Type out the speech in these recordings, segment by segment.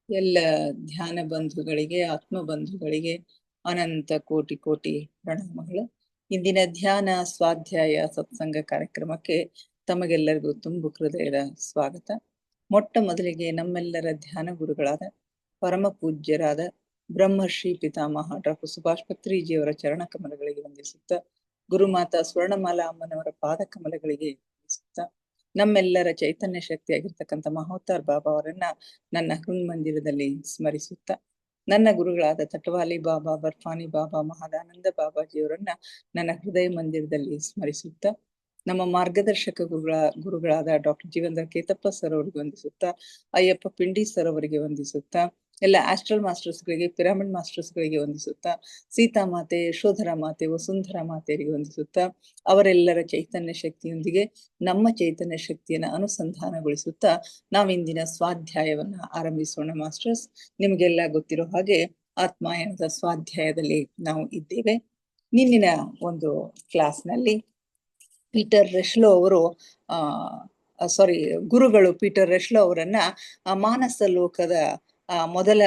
ಎಲ್ಲ ಧ್ಯಾನ ಬಂಧುಗಳಿಗೆ, ಆತ್ಮ ಬಂಧುಗಳಿಗೆ ಅನಂತ ಕೋಟಿ ಕೋಟಿ ಪ್ರಣಾಮಗಳು. ಇಂದಿನ ಧ್ಯಾನ ಸ್ವಾಧ್ಯಾಯ ಸತ್ಸಂಗ ಕಾರ್ಯಕ್ರಮಕ್ಕೆ ತಮಗೆಲ್ಲರಿಗೂ ತುಂಬು ಹೃದಯದ ಸ್ವಾಗತ. ಮೊಟ್ಟ ಮೊದಲಿಗೆ ನಮ್ಮೆಲ್ಲರ ಧ್ಯಾನ ಗುರುಗಳಾದ ಪರಮ ಪೂಜ್ಯರಾದ ಬ್ರಹ್ಮರ್ಷಿ ಪಿತಾಮಹ ಡಾಕ್ಟರ್ ಸುಭಾಷ್ ಪತ್ರಿಜಿಯವರ ಚರಣ ಕಮಲಗಳಿಗೆ ವಂದಿಸುತ್ತ, ಗುರುಮಾತಾ ಸ್ವರ್ಣಮಾಲಾ ಅಮ್ಮನವರ ಪಾದ ಕಮಲಗಳಿಗೆ ವಂದಿಸುತ್ತ, ನಮ್ಮೆಲ್ಲರ ಚೈತನ್ಯ ಶಕ್ತಿಯಾಗಿರ್ತಕ್ಕಂಥ ಮಹೋತ್ತಾರ್ ಬಾಬಾ ಅವರನ್ನ ನನ್ನ ಹೃನ್ಮಂದಿರದಲ್ಲಿ ಸ್ಮರಿಸುತ್ತ, ನನ್ನ ಗುರುಗಳಾದ ತಟವಾಲಿ ಬಾಬಾ, ಬರ್ಫಾನಿ ಬಾಬಾ, ಮಹಾದಾನಂದ ಬಾಬಾಜಿಯವರನ್ನ ನನ್ನ ಹೃದಯ ಮಂದಿರದಲ್ಲಿ ಸ್ಮರಿಸುತ್ತ, ನಮ್ಮ ಮಾರ್ಗದರ್ಶಕ ಗುರುಗಳಾದ ಡಾಕ್ಟರ್ ಜೀವೇಂದ್ರ ಕೇತಪ್ಪ ಸರ್ ಅವರಿಗೆ ವಂದಿಸುತ್ತ, ಅಯ್ಯಪ್ಪ ಪಿಂಡಿ ಸರ್ ಅವರಿಗೆ ವಂದಿಸುತ್ತ, ಎಲ್ಲ ಆಸ್ಟ್ರಲ್ ಮಾಸ್ಟರ್ಸ್ಗಳಿಗೆ, ಪಿರಾಮಿಡ್ ಮಾಸ್ಟರ್ಸ್ಗಳಿಗೆ ವಂದಿಸುತ್ತ, ಸೀತಾಮಾತೆ, ಯಶೋಧರ ಮಾತೆ, ವಸುಂಧರಾ ಮಾತೆಯರಿಗೆ ವಂದಿಸುತ್ತ, ಅವರೆಲ್ಲರ ಚೈತನ್ಯ ಶಕ್ತಿಯೊಂದಿಗೆ ನಮ್ಮ ಚೈತನ್ಯ ಶಕ್ತಿಯನ್ನ ಅನುಸಂಧಾನಗೊಳಿಸುತ್ತಾ ನಾವಿಂದಿನ ಸ್ವಾಧ್ಯಾಯವನ್ನ ಆರಂಭಿಸೋಣ. ಮಾಸ್ಟರ್ಸ್, ನಿಮಗೆಲ್ಲ ಗೊತ್ತಿರೋ ಹಾಗೆ ಆತ್ಮಾಯನದ ಸ್ವಾಧ್ಯಾಯದಲ್ಲಿ ನಾವು ಇದ್ದೇವೆ. ನಿನ್ನಿನ ಒಂದು ಕ್ಲಾಸ್ನಲ್ಲಿ ಪೀಟರ್ ರೆಶ್ಲೋ ಅವರು ಗುರುಗಳು ಪೀಟರ್ ರೆಶ್ಲೋ ಅವರನ್ನ ಮಾನಸ ಲೋಕದ ಮೊದಲ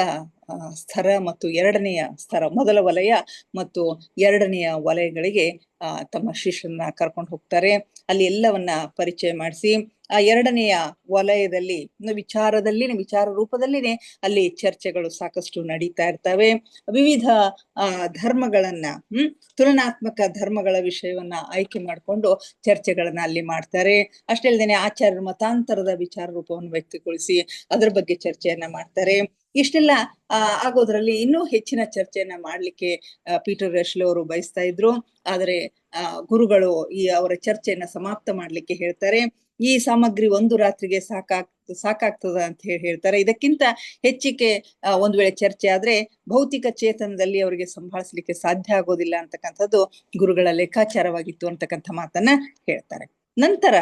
ಸ್ಥರ ಮತ್ತು ಎರಡನೆಯ ಸ್ಥರ, ಮೊದಲ ವಲಯ ಮತ್ತು ಎರಡನೆಯ ವಲಯಗಳಿಗೆ ತಮ್ಮ ಶಿಷ್ಯರನ್ನ ಕರ್ಕೊಂಡು ಹೋಗ್ತಾರೆ. ಅಲ್ಲಿ ಎಲ್ಲವನ್ನ ಪರಿಚಯ ಮಾಡಿಸಿ, ಆ ಎರಡನೆಯ ವಲಯದಲ್ಲಿ ವಿಚಾರ ರೂಪದಲ್ಲಿನೇ ಅಲ್ಲಿ ಚರ್ಚೆಗಳು ಸಾಕಷ್ಟು ನಡೀತಾ ಇರ್ತವೆ. ವಿವಿಧ ಧರ್ಮಗಳನ್ನ ತುಲನಾತ್ಮಕ ಧರ್ಮಗಳ ವಿಷಯವನ್ನ ಆಯ್ಕೆ ಮಾಡಿಕೊಂಡು ಚರ್ಚೆಗಳನ್ನ ಅಲ್ಲಿ ಮಾಡ್ತಾರೆ. ಅಷ್ಟೇ ಅಲ್ಲದೆ ಆಚಾರ್ಯರ ಮತಾಂತರದ ವಿಚಾರ ರೂಪವನ್ನು ವ್ಯಕ್ತಗೊಳಿಸಿ ಅದರ ಬಗ್ಗೆ ಚರ್ಚೆಯನ್ನ ಮಾಡ್ತಾರೆ. ಇಷ್ಟೆಲ್ಲ ಆಗೋದ್ರಲ್ಲಿ ಇನ್ನೂ ಹೆಚ್ಚಿನ ಚರ್ಚೆಯನ್ನ ಮಾಡ್ಲಿಕ್ಕೆ ಪೀಟರ್ ರೆಶ್ಲೋ ಅವರು ಬಯಸ್ತಾ ಇದ್ರು. ಆದರೆ ಗುರುಗಳು ಅವರ ಚರ್ಚೆಯನ್ನ ಸಮಾಪ್ತ ಮಾಡ್ಲಿಕ್ಕೆ ಹೇಳ್ತಾರೆ. ಈ ಸಾಮಗ್ರಿ ಒಂದು ರಾತ್ರಿಗೆ ಸಾಕಾಗ್ತದ ಅಂತ ಹೇಳ್ತಾರೆ. ಇದಕ್ಕಿಂತ ಹೆಚ್ಚಿಗೆ ಒಂದು ವೇಳೆ ಚರ್ಚೆ ಆದ್ರೆ ಭೌತಿಕ ಚೇತನದಲ್ಲಿ ಅವರಿಗೆ ಸಂಭಾಳಿಸ್ಲಿಕ್ಕೆ ಸಾಧ್ಯ ಆಗೋದಿಲ್ಲ ಅಂತಕ್ಕಂಥದ್ದು ಗುರುಗಳ ಲೆಕ್ಕಾಚಾರವಾಗಿತ್ತು ಅಂತಕ್ಕಂಥ ಮಾತನ್ನ ಹೇಳ್ತಾರೆ. ನಂತರ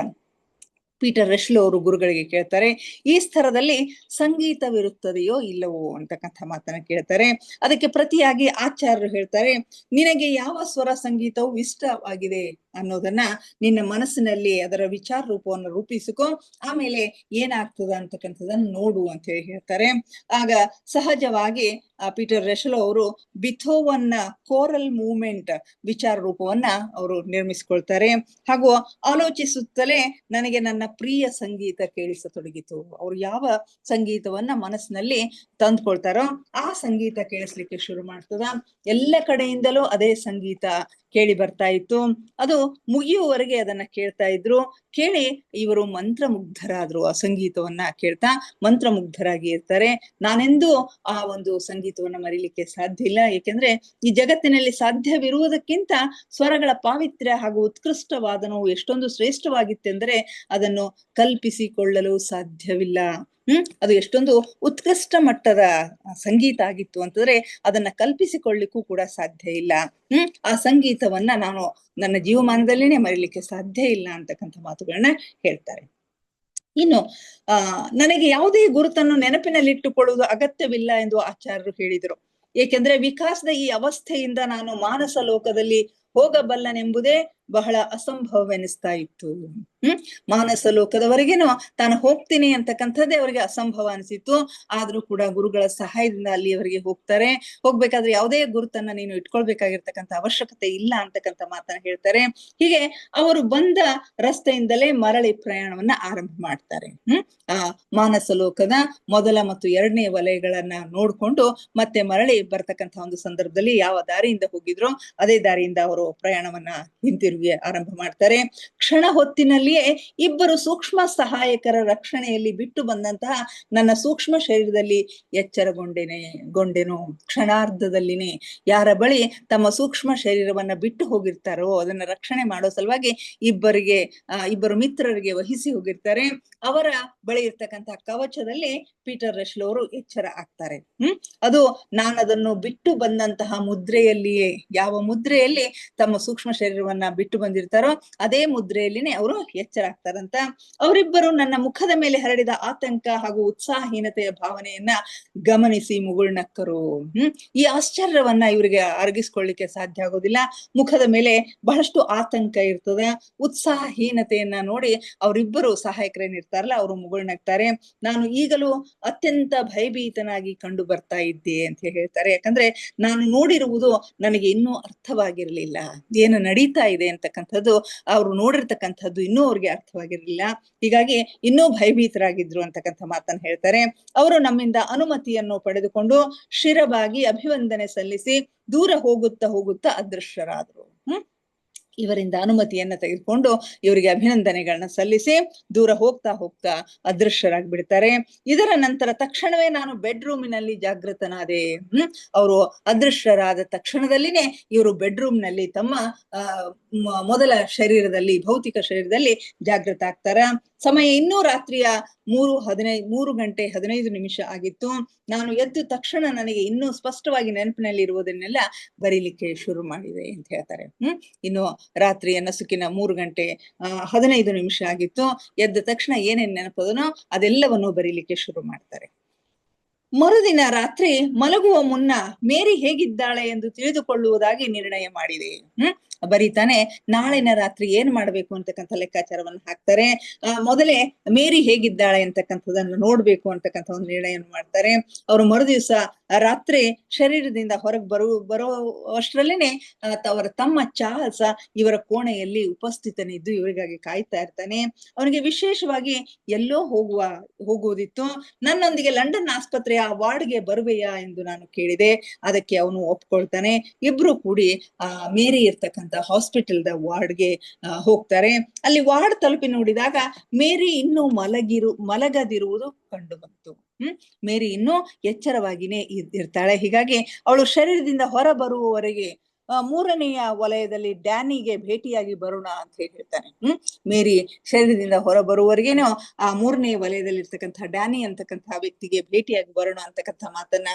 ಪೀಟರ್ ರೆಶ್ಲೋ ಅವರು ಗುರುಗಳಿಗೆ ಕೇಳ್ತಾರೆ, ಈ ಸ್ತರದಲ್ಲಿ ಸಂಗೀತವಿರುತ್ತದೆಯೋ ಇಲ್ಲವೋ ಅಂತಕ್ಕಂಥ ಮಾತನ್ನ ಕೇಳ್ತಾರೆ. ಅದಕ್ಕೆ ಪ್ರತಿಯಾಗಿ ಆಚಾರ್ಯರು ಹೇಳ್ತಾರೆ, ನಿನಗೆ ಯಾವ ಸ್ವರ ಸಂಗೀತವು ಇಷ್ಟವಾಗಿದೆ ಅನ್ನೋದನ್ನ ನಿನ್ನ ಮನಸ್ಸಿನಲ್ಲಿ ಅದರ ವಿಚಾರ ರೂಪವನ್ನು ರೂಪಿಸಿಕೊ, ಆಮೇಲೆ ಏನಾಗ್ತದ ಅಂತಕ್ಕಂಥದನ್ನ ನೋಡು ಅಂತ ಹೇಳಿ ಹೇಳ್ತಾರೆ. ಆಗ ಸಹಜವಾಗಿ ಪೀಟರ್ ರೆಶ್ಲೋ ಅವರು ಬಿಥೋವನ್ನ ಕೋರಲ್ ಮೂವ್ಮೆಂಟ್ ವಿಚಾರ ರೂಪವನ್ನ ಅವರು ನಿರ್ಮಿಸಿಕೊಳ್ತಾರೆ. ಹಾಗೂ ಆಲೋಚಿಸುತ್ತಲೇ ನನಗೆ ನನ್ನ ಪ್ರಿಯ ಸಂಗೀತ ಕೇಳಿಸತೊಡಗಿತು. ಅವ್ರು ಯಾವ ಸಂಗೀತವನ್ನ ಮನಸ್ಸಿನಲ್ಲಿ ತಂದ್ಕೊಳ್ತಾರೋ ಆ ಸಂಗೀತ ಕೇಳಿಸ್ಲಿಕ್ಕೆ ಶುರು ಮಾಡ್ತದ. ಎಲ್ಲ ಕಡೆಯಿಂದಲೂ ಅದೇ ಸಂಗೀತ ಕೇಳಿ ಬರ್ತಾ ಇತ್ತು. ಅದು ಮುಗಿಯುವವರೆಗೆ ಅದನ್ನ ಕೇಳ್ತಾ ಇದ್ರು. ಕೇಳಿ ಇವರು ಮಂತ್ರಮುಗ್ಧರಾದ್ರು. ಆ ಸಂಗೀತವನ್ನ ಕೇಳ್ತಾ ಮಂತ್ರಮುಗ್ಧರಾಗಿ ಇರ್ತಾರೆ. ನಾನೆಂದೂ ಆ ಒಂದು ಸಂಗೀತವನ್ನ ಮರಿಲಿಕ್ಕೆ ಸಾಧ್ಯ ಇಲ್ಲ. ಏಕೆಂದ್ರೆ ಈ ಜಗತ್ತಿನಲ್ಲಿ ಸಾಧ್ಯವಿರುವುದಕ್ಕಿಂತ ಸ್ವರಗಳ ಪಾವಿತ್ರ್ಯ ಹಾಗೂ ಉತ್ಕೃಷ್ಟವಾದನವು ಎಷ್ಟೊಂದು ಶ್ರೇಷ್ಠವಾಗಿತ್ತೆಂದರೆ ಅದನ್ನು ಕಲ್ಪಿಸಿಕೊಳ್ಳಲು ಸಾಧ್ಯವಿಲ್ಲ. ಅದು ಎಷ್ಟೊಂದು ಉತ್ಕೃಷ್ಟ ಮಟ್ಟದ ಸಂಗೀತ ಆಗಿತ್ತು ಅಂತಂದ್ರೆ ಅದನ್ನ ಕಲ್ಪಿಸಿಕೊಳ್ಳಿಕ್ಕೂ ಕೂಡ ಸಾಧ್ಯ ಇಲ್ಲ. ಆ ಸಂಗೀತವನ್ನ ನಾನು ನನ್ನ ಜೀವಮಾನದಲ್ಲಿನೇ ಮರಿಲಿಕ್ಕೆ ಸಾಧ್ಯ ಇಲ್ಲ ಅಂತಕ್ಕಂಥ ಮಾತುಗಳನ್ನ ಹೇಳ್ತಾರೆ. ಇನ್ನು ನನಗೆ ಯಾವುದೇ ಗುರುತನ್ನು ನೆನಪಿನಲ್ಲಿಟ್ಟುಕೊಳ್ಳುವುದು ಅಗತ್ಯವಿಲ್ಲ ಎಂದು ಆಚಾರ್ಯರು ಹೇಳಿದರು. ಏಕೆಂದ್ರೆ ವಿಕಾಸದ ಈ ಅವಸ್ಥೆಯಿಂದ ನಾನು ಮಾನಸ ಲೋಕದಲ್ಲಿ ಹೋಗಬಲ್ಲನೆಂಬುದೇ ಬಹಳ ಅಸಂಭವವೆನಿಸ್ತಾ ಇತ್ತು. ಮಾನಸ ಲೋಕದವರೆಗೇನು ತಾನು ಹೋಗ್ತೀನಿ ಅಂತಕ್ಕಂಥದ್ದೇ ಅವರಿಗೆ ಅಸಂಭವ ಅನಿಸಿತ್ತು. ಆದ್ರೂ ಕೂಡ ಗುರುಗಳ ಸಹಾಯದಿಂದ ಅಲ್ಲಿಯವರೆಗೆ ಹೋಗ್ತಾರೆ. ಹೋಗ್ಬೇಕಾದ್ರೆ ಯಾವುದೇ ಗುರುತನ್ನ ನೀನು ಇಟ್ಕೊಳ್ಬೇಕಾಗಿರ್ತಕ್ಕಂಥ ಅವಶ್ಯಕತೆ ಇಲ್ಲ ಅಂತಕ್ಕಂಥ ಮಾತನ್ನ ಹೇಳ್ತಾರೆ. ಹೀಗೆ ಅವರು ಬಂದ ರಸ್ತೆಯಿಂದಲೇ ಮರಳಿ ಪ್ರಯಾಣವನ್ನ ಆರಂಭ ಮಾಡ್ತಾರೆ. ಮಾನಸ ಲೋಕದ ಮೊದಲ ಮತ್ತು ಎರಡನೇ ವಲಯಗಳನ್ನ ನೋಡ್ಕೊಂಡು ಮತ್ತೆ ಮರಳಿ ಬರ್ತಕ್ಕಂಥ ಒಂದು ಸಂದರ್ಭದಲ್ಲಿ ಯಾವ ದಾರಿಯಿಂದ ಹೋಗಿದ್ರೋ ಅದೇ ದಾರಿಯಿಂದ ಅವರು ಪ್ರಯಾಣವನ್ನ ಹಿಂತಿರುಗಿ ಆರಂಭ ಮಾಡ್ತಾರೆ. ಕ್ಷಣ ಹೊತ್ತಿನಲ್ಲಿಯೇ ಇಬ್ಬರು ಸೂಕ್ಷ್ಮ ಸಹಾಯಕರ ರಕ್ಷಣೆಯಲ್ಲಿ ಬಿಟ್ಟು ಬಂದಂತಹ ನನ್ನ ಸೂಕ್ಷ್ಮ ಶರೀರದಲ್ಲಿ ಎಚ್ಚರಗೊಂಡೆನು. ಕ್ಷಣಾರ್ಧದಲ್ಲಿನೇ ಯಾರ ಬಳಿ ತಮ್ಮ ಸೂಕ್ಷ್ಮ ಶರೀರವನ್ನ ಬಿಟ್ಟು ಹೋಗಿರ್ತಾರೋ ಅದನ್ನ ರಕ್ಷಣೆ ಮಾಡೋ ಸಲುವಾಗಿ ಇಬ್ಬರು ಮಿತ್ರರಿಗೆ ವಹಿಸಿ ಹೋಗಿರ್ತಾರೆ. ಅವರ ಬಳಿ ಇರ್ತಕ್ಕಂತಹ ಕವಚದಲ್ಲಿ ಪೀಟರ್ ರೆಶ್ಲೋ ಅವರು ಎಚ್ಚರ ಆಗ್ತಾರೆ. ಅದು ನಾನದನ್ನು ಬಿಟ್ಟು ಬಂದಂತಹ ಮುದ್ರೆಯಲ್ಲಿಯೇ, ಯಾವ ಮುದ್ರೆಯಲ್ಲಿ ತಮ್ಮ ಸೂಕ್ಷ್ಮ ಶರೀರವನ್ನ ಬಿಟ್ಟು ಬಂದಿರ್ತಾರೋ ಅದೇ ಮುದ್ರೆಯಲ್ಲಿನೇ ಅವರು ಎಚ್ಚರಾಗ್ತಾರಂತ. ಅವರಿಬ್ಬರು ನನ್ನ ಮುಖದ ಮೇಲೆ ಹರಡಿದ ಆತಂಕ ಹಾಗೂ ಉತ್ಸಾಹಹೀನತೆಯ ಭಾವನೆಯನ್ನ ಗಮನಿಸಿ ಮುಗುಳ್ನಕ್ಕರು. ಈ ಆಶ್ಚರ್ಯವನ್ನ ಇವರಿಗೆ ಅರಗಿಸ್ಕೊಳ್ಳಿಕ್ಕೆ ಸಾಧ್ಯ ಆಗೋದಿಲ್ಲ. ಮುಖದ ಮೇಲೆ ಬಹಳಷ್ಟು ಆತಂಕ ಇರ್ತದೆ, ಉತ್ಸಾಹಹೀನತೆಯನ್ನ ನೋಡಿ ಅವರಿಬ್ಬರು ಸಹಾಯಕರೇನಿರ್ತಾರಲ್ಲ ಅವರು ಮುಗುಳ್ನಗ್ತಾರೆ. ನಾನು ಈಗಲೂ ಅತ್ಯಂತ ಭಯಭೀತನಾಗಿ ಕಂಡು ಬರ್ತಾ ಇದ್ದೆ ಅಂತ ಹೇಳ್ತಾರೆ. ಯಾಕಂದ್ರೆ ನಾನು ನೋಡಿರುವುದು ನನಗೆ ಇನ್ನೂ ಅರ್ಥವಾಗಿರ್ಲಿಲ್ಲ, ಏನು ನಡೀತಾ ಇದೆ ಅಂತಕ್ಕಂಥದ್ದು ಅವ್ರು ನೋಡಿರ್ತಕ್ಕಂಥದ್ದು ಇನ್ನೂ ಅವ್ರಿಗೆ ಅರ್ಥವಾಗಿರ್ಲಿಲ್ಲ. ಹೀಗಾಗಿ ಇನ್ನೂ ಭಯಭೀತರಾಗಿದ್ರು ಅಂತಕ್ಕಂಥ ಮಾತನ್ನ ಹೇಳ್ತಾರೆ. ಅವರು ನಮ್ಮಿಂದ ಅನುಮತಿಯನ್ನು ಪಡೆದುಕೊಂಡು ಶಿರಬಾಗಿ ಅಭಿವಂದನೆ ಸಲ್ಲಿಸಿ ದೂರ ಹೋಗುತ್ತಾ ಹೋಗುತ್ತಾ ಅದೃಶ್ಯರಾದ್ರು. ಇವರಿಂದ ಅನುಮತಿಯನ್ನ ತೆಗೆದುಕೊಂಡು ಇವರಿಗೆ ಅಭಿನಂದನೆಗಳನ್ನ ಸಲ್ಲಿಸಿ ದೂರ ಹೋಗ್ತಾ ಹೋಗ್ತಾ ಅದೃಶ್ಯರಾಗಿ ಬಿಡ್ತಾರೆ. ಇದರ ನಂತರ ತಕ್ಷಣವೇ ನಾನು ಬೆಡ್ರೂಮಿನಲ್ಲಿ ಜಾಗೃತನಾದೆ. ಅವರು ಅದೃಶ್ಯರಾದ ತಕ್ಷಣದಲ್ಲಿನೇ ಇವರು ಬೆಡ್ರೂಮ್ ನಲ್ಲಿ ತಮ್ಮ ಮೊದಲ ಶರೀರದಲ್ಲಿ, ಭೌತಿಕ ಶರೀರದಲ್ಲಿ ಜಾಗೃತ ಆಗ್ತಾರ. ಸಮಯ ಇನ್ನೂ ರಾತ್ರಿಯ 3:15 ಆಗಿತ್ತು. ನಾನು ಎದ್ದು ತಕ್ಷಣ ನನಗೆ ಇನ್ನೂ ಸ್ಪಷ್ಟವಾಗಿ ನೆನಪಿನಲ್ಲಿ ಇರುವುದನ್ನೆಲ್ಲ ಬರೀಲಿಕ್ಕೆ ಶುರು ಮಾಡಿದೆ ಅಂತ ಹೇಳ್ತಾರೆ. ಇನ್ನು ರಾತ್ರಿಯ ನಸುಕಿನ 3:15 ಆಗಿತ್ತು. ಎದ್ದ ತಕ್ಷಣ ಏನೇನ್ ನೆನಪದನೋ ಅದೆಲ್ಲವನ್ನು ಬರೀಲಿಕ್ಕೆ ಶುರು ಮಾಡ್ತಾರೆ. ಮರುದಿನ ರಾತ್ರಿ ಮಲಗುವ ಮುನ್ನ ಮೇರಿ ಹೇಗಿದ್ದಾಳೆ ಎಂದು ತಿಳಿದುಕೊಳ್ಳುವುದಾಗಿ ನಿರ್ಣಯ ಮಾಡಿದೆ. ಬರೀತಾನೆ ನಾಳಿನ ರಾತ್ರಿ ಏನ್ ಮಾಡ್ಬೇಕು ಅಂತಕ್ಕಂಥ ಲೆಕ್ಕಾಚಾರವನ್ನು ಹಾಕ್ತಾರೆ. ಮೊದಲೇ ಮೇರಿ ಹೇಗಿದ್ದಾಳೆ ಅಂತಕ್ಕಂಥದನ್ನು ನೋಡ್ಬೇಕು ಅಂತಕ್ಕಂಥ ಒಂದು ನಿರ್ಣಯ ಮಾಡ್ತಾರೆ. ಅವರು ಮರುದಿವಸ ರಾತ್ರಿ ಶರೀರದಿಂದ ಹೊರಗೆ ಬರೋ ಅಷ್ಟರಲ್ಲೇನೆ ಅವರ ತಮ್ಮ ಚಾರ್ಲ್ಸ್ ಇವರ ಕೋಣೆಯಲ್ಲಿ ಉಪಸ್ಥಿತನಿದ್ದು ಇವರಿಗಾಗಿ ಕಾಯ್ತಾ ಇರ್ತಾನೆ. ಅವನಿಗೆ ವಿಶೇಷವಾಗಿ ಎಲ್ಲೋ ಹೋಗುವುದಿತ್ತು. ನನ್ನೊಂದಿಗೆ ಲಂಡನ್ ಆಸ್ಪತ್ರೆಯ ವಾರ್ಡ್ಗೆ ಬರುವೆಯಾ ಎಂದು ನಾನು ಕೇಳಿದೆ. ಅದಕ್ಕೆ ಅವನು ಒಪ್ಕೊಳ್ತಾನೆ. ಇಬ್ರು ಕೂಡಿ ಮೇರಿ ಇರ್ತಕ್ಕಂಥ ಹಾಸ್ಪಿಟಲ್ದ ವಾರ್ಡ್ಗೆ ಹೋಗ್ತಾರೆ. ಅಲ್ಲಿ ವಾರ್ಡ್ ತಲುಪಿ ನೋಡಿದಾಗ ಮೇರಿ ಇನ್ನೂ ಮಲಗದಿರುವುದು ಕಂಡು ಬಂತು. ಮೇರಿ ಇನ್ನೂ ಎಚ್ಚರವಾಗಿನೇ ಇರ್ತಾಳೆ. ಹೀಗಾಗಿ ಅವಳು ಶರೀರದಿಂದ ಹೊರ ಬರುವವರೆಗೆ 3ನೆಯ ವಲಯದಲ್ಲಿ ಡ್ಯಾನಿಗೆ ಭೇಟಿಯಾಗಿ ಬರೋಣ ಅಂತ ಹೇಳ್ತಾನೆ. ಮೇರಿ ಶರೀರದಿಂದ ಹೊರ ಬರುವವರೆಗೇನೋ ಆ 3ನೇ ವಲಯದಲ್ಲಿ ಇರ್ತಕ್ಕಂಥ ಡ್ಯಾನಿ ಅಂತಕ್ಕಂಥ ವ್ಯಕ್ತಿಗೆ ಭೇಟಿಯಾಗಿ ಬರೋಣ ಅಂತಕ್ಕಂಥ ಮಾತನ್ನ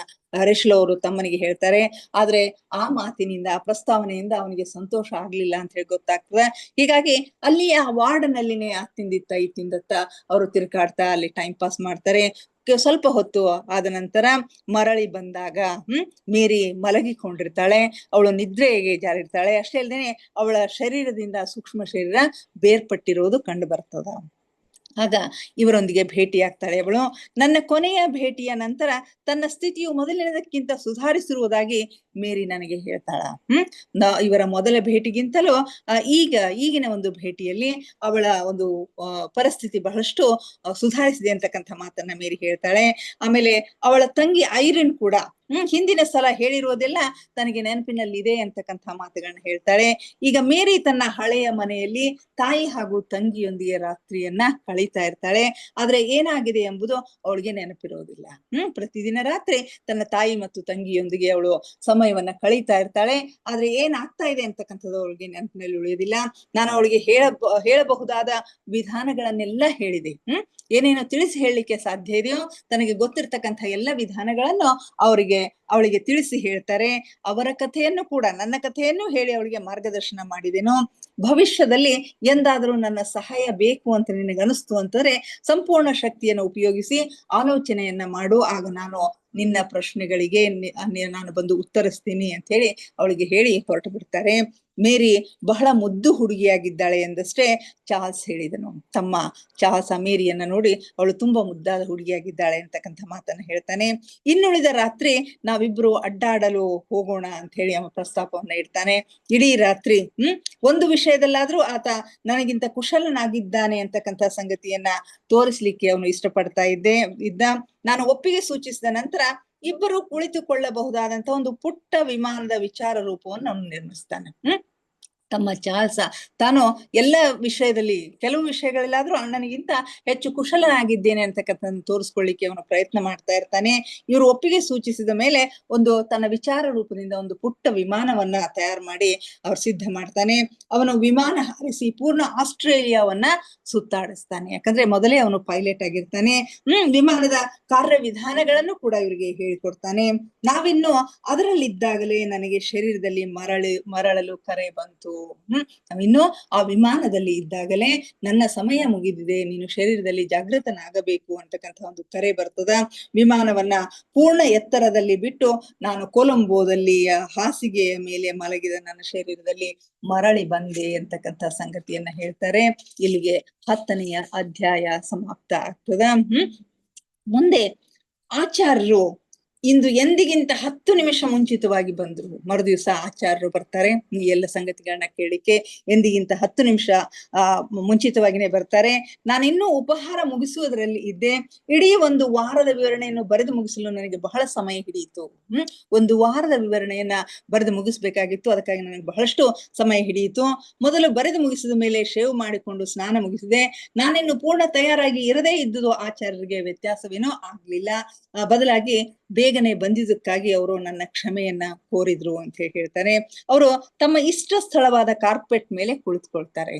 ರೆಶ್ಲೋ ಅವರು ತಮ್ಮನಿಗೆ ಹೇಳ್ತಾರೆ. ಆದ್ರೆ ಆ ಮಾತಿನಿಂದ, ಆ ಪ್ರಸ್ತಾವನೆಯಿಂದ ಅವನಿಗೆ ಸಂತೋಷ ಆಗ್ಲಿಲ್ಲ ಅಂತ ಹೇಳಿ ಗೊತ್ತಾಗ್ತದೆ. ಹೀಗಾಗಿ ಅಲ್ಲಿ ಆ ವಾರ್ಡ್ನಲ್ಲಿನೇ ಇತ್ತಿಂದತ್ತ ಅವರು ತಿರ್ಗಾಡ್ತಾ ಅಲ್ಲಿ ಟೈಮ್ ಪಾಸ್ ಮಾಡ್ತಾರೆ. ಸ್ವಲ್ಪ ಹೊತ್ತು ಆದ ನಂತರ ಮರಳಿ ಬಂದಾಗ ಮೇರಿ ಮಲಗಿಕೊಂಡಿರ್ತಾಳೆ. ಅವಳು ನಿದ್ರೆಗೆ ಜಾರಿರ್ತಾಳೆ. ಅಷ್ಟೇ ಅಲ್ಲದೆ ಅವಳ ಶರೀರದಿಂದ ಸೂಕ್ಷ್ಮ ಶರೀರ ಬೇರ್ಪಟ್ಟಿರುವುದು ಕಂಡು ಬರ್ತದ. ಆಗ ಇವರೊಂದಿಗೆ ಭೇಟಿ ಆಗ್ತಾಳೆ ಅವಳು. ನನ್ನ ಕೊನೆಯ ಭೇಟಿಯ ನಂತರ ತನ್ನ ಸ್ಥಿತಿಯು ಮೊದಲಿನದಕ್ಕಿಂತ ಸುಧಾರಿಸಿರುವುದಾಗಿ ಮೇರಿ ನನಗೆ ಹೇಳ್ತಾಳ. ಇವರ ಮೊದಲ ಭೇಟಿಗಿಂತಲೂ ಈಗಿನ ಒಂದು ಭೇಟಿಯಲ್ಲಿ ಅವಳ ಒಂದು ಪರಿಸ್ಥಿತಿ ಬಹಳಷ್ಟು ಸುಧಾರಿಸಿದೆ ಅಂತಕ್ಕಂಥ ಮಾತನ್ನ ಮೇರಿ ಹೇಳ್ತಾಳೆ. ಆಮೇಲೆ ಅವಳ ತಂಗಿ ಐರಿನ್ ಕೂಡ ಹಿಂದಿನ ಸಲ ಹೇಳಿರುವುದೆಲ್ಲ ತನಗೆ ನೆನಪಿನಲ್ಲಿ ಇದೆ ಅಂತಕ್ಕಂಥ ಮಾತುಗಳನ್ನ ಹೇಳ್ತಾಳೆ. ಈಗ ಮೇರಿ ತನ್ನ ಹಳೆಯ ಮನೆಯಲ್ಲಿ ತಾಯಿ ಹಾಗೂ ತಂಗಿಯೊಂದಿಗೆ ರಾತ್ರಿಯನ್ನ ಕಳೀತಾ ಇರ್ತಾಳೆ. ಆದ್ರೆ ಏನಾಗಿದೆ ಎಂಬುದು ಅವಳಿಗೆ ನೆನಪಿರೋದಿಲ್ಲ. ಪ್ರತಿದಿನ ರಾತ್ರಿ ತನ್ನ ತಾಯಿ ಮತ್ತು ತಂಗಿಯೊಂದಿಗೆ ಅವಳು ಸಮಯವನ್ನ ಕಳೀತಾ ಇರ್ತಾಳೆ. ಆದ್ರೆ ಏನಾಗ್ತಾ ಇದೆ ಅಂತಕ್ಕಂಥದ್ದು ಅವಳಿಗೆ ನೆನಪಿನಲ್ಲಿ ಉಳಿಯೋದಿಲ್ಲ. ನಾನು ಅವಳಿಗೆ ಹೇಳಬಹುದಾದ ವಿಧಾನಗಳನ್ನೆಲ್ಲ ಹೇಳಿದೆ. ಏನೇನೋ ತಿಳಿಸಿ ಹೇಳಲಿಕ್ಕೆ ಸಾಧ್ಯ ಇದೆಯೋ ತನಗೆ ಗೊತ್ತಿರ್ತಕ್ಕಂಥ ಎಲ್ಲ ವಿಧಾನಗಳನ್ನು ಅವಳಿಗೆ ತಿಳಿಸಿ ಹೇಳ್ತಾರೆ. ಅವರ ಕಥೆಯನ್ನು ಕೂಡ, ನನ್ನ ಕಥೆಯನ್ನು ಹೇಳಿ ಅವಳಿಗೆ ಮಾರ್ಗದರ್ಶನ ಮಾಡಿದೆನೋ. ಭವಿಷ್ಯದಲ್ಲಿ ಎಂದಾದರೂ ನನ್ನ ಸಹಾಯ ಬೇಕು ಅಂತ ನಿನಗನಿಸ್ತು ಅಂತಂದ್ರೆ ಸಂಪೂರ್ಣ ಶಕ್ತಿಯನ್ನು ಉಪಯೋಗಿಸಿ ಆಲೋಚನೆಯನ್ನ ಮಾಡು. ಆಗ ನಾನು ನಿನ್ನ ಪ್ರಶ್ನೆಗಳಿಗೆ ನಾನು ಬಂದು ಉತ್ತರಿಸ್ತೀನಿ ಅಂತ ಹೇಳಿ ಅವಳಿಗೆ ಹೇಳಿ ಹೊರಟು ಬಿಡ್ತಾರೆ. ಮೇರಿ ಬಹಳ ಮುದ್ದು ಹುಡುಗಿಯಾಗಿದ್ದಾಳೆ ಎಂದಷ್ಟೇ ಚಾರ್ಲ್ಸ್ ಹೇಳಿದನು. ತಮ್ಮ ಚಾರ್ಲ್ಸ್ ಮೇರಿಯನ್ನ ನೋಡಿ ಅವಳು ತುಂಬಾ ಮುದ್ದಾದ ಹುಡುಗಿಯಾಗಿದ್ದಾಳೆ ಅಂತಕ್ಕಂಥ ಮಾತನ್ನ ಹೇಳ್ತಾನೆ. ಇನ್ನುಳಿದ ರಾತ್ರಿ ನಾವಿಬ್ರು ಅಡ್ಡಾಡಲು ಹೋಗೋಣ ಅಂತ ಹೇಳಿ ಅವನ ಪ್ರಸ್ತಾಪವನ್ನ ಇಡ್ತಾನೆ. ಇಡೀ ರಾತ್ರಿ ಒಂದು ವಿಷಯದಲ್ಲಾದ್ರೂ ಆತ ನನಗಿಂತ ಕುಶಲನಾಗಿದ್ದಾನೆ ಅಂತಕ್ಕಂಥ ಸಂಗತಿಯನ್ನ ತೋರಿಸ್ಲಿಕ್ಕೆ ಅವನು ಇಷ್ಟಪಡ್ತಾ ಇದ್ದ. ನಾನು ಒಪ್ಪಿಗೆ ಸೂಚಿಸಿದ ನಂತರ ಇಬ್ಬರು ಕುಳಿತುಕೊಳ್ಳಬಹುದಾದಂತ ಒಂದು ಪುಟ್ಟ ವಿಮಾನದ ವಿಚಾರ ರೂಪವನ್ನು ಅವನು ನಿರ್ಮಿಸ್ತಾನೆ. ತಮ್ಮ ಚಾರ್ಲ್ಸ್ ತಾನು ಎಲ್ಲ ವಿಷಯದಲ್ಲಿ, ಕೆಲವು ವಿಷಯಗಳಲ್ಲಾದ್ರೂ ಅಣ್ಣನಿಗಿಂತ ಹೆಚ್ಚು ಕುಶಲನಾಗಿದ್ದೇನೆ ಅಂತಕ್ಕಂಥ ತೋರಿಸ್ಕೊಳ್ಳಿಕ್ಕೆ ಅವನು ಪ್ರಯತ್ನ ಮಾಡ್ತಾ ಇರ್ತಾನೆ. ಇವರು ಒಪ್ಪಿಗೆ ಸೂಚಿಸಿದ ಮೇಲೆ ತನ್ನ ವಿಚಾರ ರೂಪದಿಂದ ಒಂದು ಪುಟ್ಟ ವಿಮಾನವನ್ನ ತಯಾರು ಮಾಡಿ ಅವ್ರು ಸಿದ್ಧ ಮಾಡ್ತಾನೆ. ಅವನು ವಿಮಾನ ಹಾರಿಸಿ ಪೂರ್ಣ ಆಸ್ಟ್ರೇಲಿಯಾವನ್ನ ಸುತ್ತಾಡಿಸ್ತಾನೆ. ಯಾಕಂದ್ರೆ ಮೊದಲೇ ಅವನು ಪೈಲಟ್ ಆಗಿರ್ತಾನೆ. ವಿಮಾನದ ಕಾರ್ಯವಿಧಾನಗಳನ್ನು ಕೂಡ ಇವರಿಗೆ ಹೇಳಿಕೊಡ್ತಾನೆ. ನಾವಿನ್ನು ಅದರಲ್ಲಿದ್ದಾಗಲೇ ನನಗೆ ಶರೀರದಲ್ಲಿ ಮರಳಲು ಕರೆ ಬಂತು. ನಾವಿನ್ನೂ ಆ ವಿಮಾನದಲ್ಲಿ ಇದ್ದಾಗಲೇ ನನ್ನ ಸಮಯ ಮುಗಿದಿದೆ, ನೀನು ಶರೀರದಲ್ಲಿ ಜಾಗೃತನಾಗಬೇಕು ಅಂತಕ್ಕಂಥ ಒಂದು ಕರೆ ಬರ್ತದ. ವಿಮಾನವನ್ನ ಪೂರ್ಣ ಎತ್ತರದಲ್ಲಿ ಬಿಟ್ಟು ನಾನು ಕೊಲಂಬೋದಲ್ಲಿ ಹಾಸಿಗೆಯ ಮೇಲೆ ಮಲಗಿದ ನನ್ನ ಶರೀರದಲ್ಲಿ ಮರಳಿ ಬಂದೆ ಅಂತಕ್ಕಂಥ ಸಂಗತಿಯನ್ನ ಹೇಳ್ತಾರೆ. ಇಲ್ಲಿಗೆ 10ನೆಯ ಅಧ್ಯಾಯ ಸಮಾಪ್ತ ಆಗ್ತದ. ಮುಂದೆ ಆಚಾರ್ಯರು ಇಂದು ಎಂದಿಗಿಂತ 10 ನಿಮಿಷ ಮುಂಚಿತವಾಗಿ ಬಂದ್ರು. ಮರುದಿವಸ ಆಚಾರ್ಯರು ಬರ್ತಾರೆ ಈ ಎಲ್ಲ ಸಂಗತಿಗಳನ್ನ ಕೇಳಿಕೆ. ಎಂದಿಗಿಂತ 10 ನಿಮಿಷ ಮುಂಚಿತವಾಗಿನೇ ಬರ್ತಾರೆ. ನಾನಿನ್ನೂ ಉಪಹಾರ ಮುಗಿಸುವುದರಲ್ಲಿ ಇದ್ದೆ. ಇಡೀ ಒಂದು ವಾರದ ವಿವರಣೆಯನ್ನು ಬರೆದು ಮುಗಿಸಲು ನನಗೆ ಬಹಳ ಸಮಯ ಹಿಡಿಯಿತು. ಒಂದು ವಾರದ ವಿವರಣೆಯನ್ನ ಬರೆದು ಮುಗಿಸ್ಬೇಕಾಗಿತ್ತು. ಅದಕ್ಕಾಗಿ ನನಗೆ ಬಹಳಷ್ಟು ಸಮಯ ಹಿಡಿಯಿತು. ಮೊದಲು ಬರೆದು ಮುಗಿಸಿದ ಮೇಲೆ ಶೇವ್ ಮಾಡಿಕೊಂಡು ಸ್ನಾನ ಮುಗಿಸಿದೆ. ನಾನಿನ್ನು ಪೂರ್ಣ ತಯಾರಾಗಿ ಇರದೇ ಇದ್ದುದು ಆಚಾರ್ಯರಿಗೆ ವ್ಯತ್ಯಾಸವೇನೋ ಆಗ್ಲಿಲ್ಲ. ಬದಲಾಗಿ ಬೇಗನೆ ಬಂದಿದ್ದಕ್ಕಾಗಿ ಅವರು ನನ್ನ ಕ್ಷಮೆಯನ್ನ ಕೋರಿದ್ರು ಅಂತ ಹೇಳ್ತಾರೆ. ಅವರು ತಮ್ಮ ಇಷ್ಟ ಸ್ಥಳವಾದ ಕಾರ್ಪೆಟ್ ಮೇಲೆ ಕುಳಿತುಕೊಳ್ತಾರೆ.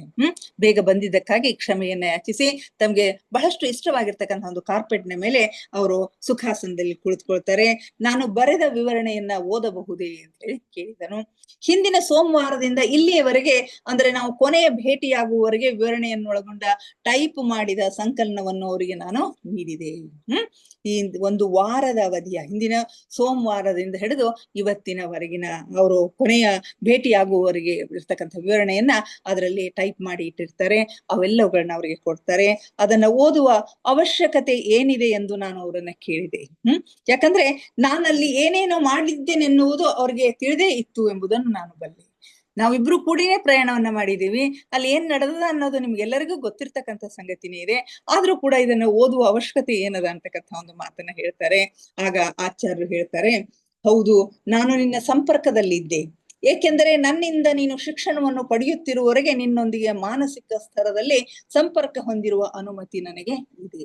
ಬೇಗ ಬಂದಿದ್ದಕ್ಕಾಗಿ ಕ್ಷಮೆಯನ್ನ ಯಾಚಿಸಿ ತಮ್ಗೆ ಬಹಳಷ್ಟು ಇಷ್ಟವಾಗಿರ್ತಕ್ಕಂಥ ಒಂದು ಕಾರ್ಪೆಟ್ನ ಮೇಲೆ ಅವರು ಸುಖಾಸನದಲ್ಲಿ ಕುಳಿತುಕೊಳ್ತಾರೆ. ನಾನು ಬರೆದ ವಿವರಣೆಯನ್ನ ಓದಬಹುದೇ ಅಂತ ಹೇಳಿ ಕೇಳಿದನು. ಹಿಂದಿನ ಸೋಮವಾರದಿಂದ ಇಲ್ಲಿಯವರೆಗೆ, ಅಂದ್ರೆ ನಾವು ಕೊನೆಯ ಭೇಟಿಯಾಗುವವರೆಗೆ ವಿವರಣೆಯನ್ನೊಳಗೊಂಡ ಟೈಪ್ ಮಾಡಿದ ಸಂಕಲನವನ್ನು ಅವರಿಗೆ ನಾನು ನೀಡಿದೆ. ಈ ಒಂದು ವಾರದ ಅವಧಿಯ ಹಿಂದಿನ ಸೋಮವಾರದಿಂದ ಹಿಡಿದು ಇವತ್ತಿನವರೆಗಿನ ಅವರು ಕೊನೆಯ ಭೇಟಿಯಾಗುವವರೆಗೆ ಇರ್ತಕ್ಕಂಥ ವಿವರಣೆಯನ್ನ ಅದರಲ್ಲಿ ಟೈಪ್ ಮಾಡಿ ಇಟ್ಟಿರ್ತಾರೆ. ಅವೆಲ್ಲವುಗಳನ್ನ ಅವರಿಗೆ ಕೊಡ್ತಾರೆ. ಅದನ್ನ ಓದುವ ಅವಶ್ಯಕತೆ ಏನಿದೆ ಎಂದು ನಾನು ಅವರನ್ನ ಕೇಳಿದೆ. ಯಾಕಂದ್ರೆ ನಾನಲ್ಲಿ ಏನೇನೋ ಮಾಡಿದ್ದೇನೆನ್ನುವುದು ಅವ್ರಿಗೆ ತಿಳಿದೇ ಇತ್ತು ಎಂಬುದನ್ನು ನಾನು ಬಲ್ಲೆ. ನಾವಿಬ್ರು ಕೂಡಿನೇ ಪ್ರಯಾಣವನ್ನ ಮಾಡಿದೀವಿ. ಅಲ್ಲಿ ಏನ್ ನಡೆದ ಅನ್ನೋದು ನಿಮ್ಗೆಲ್ಲರಿಗೂ ಗೊತ್ತಿರ್ತಕ್ಕಂಥ ಸಂಗತಿನೇ ಇದೆ. ಆದ್ರೂ ಕೂಡ ಇದನ್ನ ಓದುವ ಅವಶ್ಯಕತೆ ಏನದ ಅಂತಕ್ಕಂಥ ಒಂದು ಮಾತನ್ನ ಹೇಳ್ತಾರೆ. ಆಗ ಆಚಾರ್ಯರು ಹೇಳ್ತಾರೆ, ಹೌದು, ನಾನು ನಿನ್ನ ಸಂಪರ್ಕದಲ್ಲಿದ್ದೆ. ಏಕೆಂದರೆ ನನ್ನಿಂದ ನೀನು ಶಿಕ್ಷಣವನ್ನು ಪಡೆಯುತ್ತಿರುವವರೆಗೆ ನಿನ್ನೊಂದಿಗೆ ಮಾನಸಿಕ ಸ್ತರದಲ್ಲಿ ಸಂಪರ್ಕ ಹೊಂದಿರುವ ಅನುಮತಿ ನನಗೆ ಇದೆ.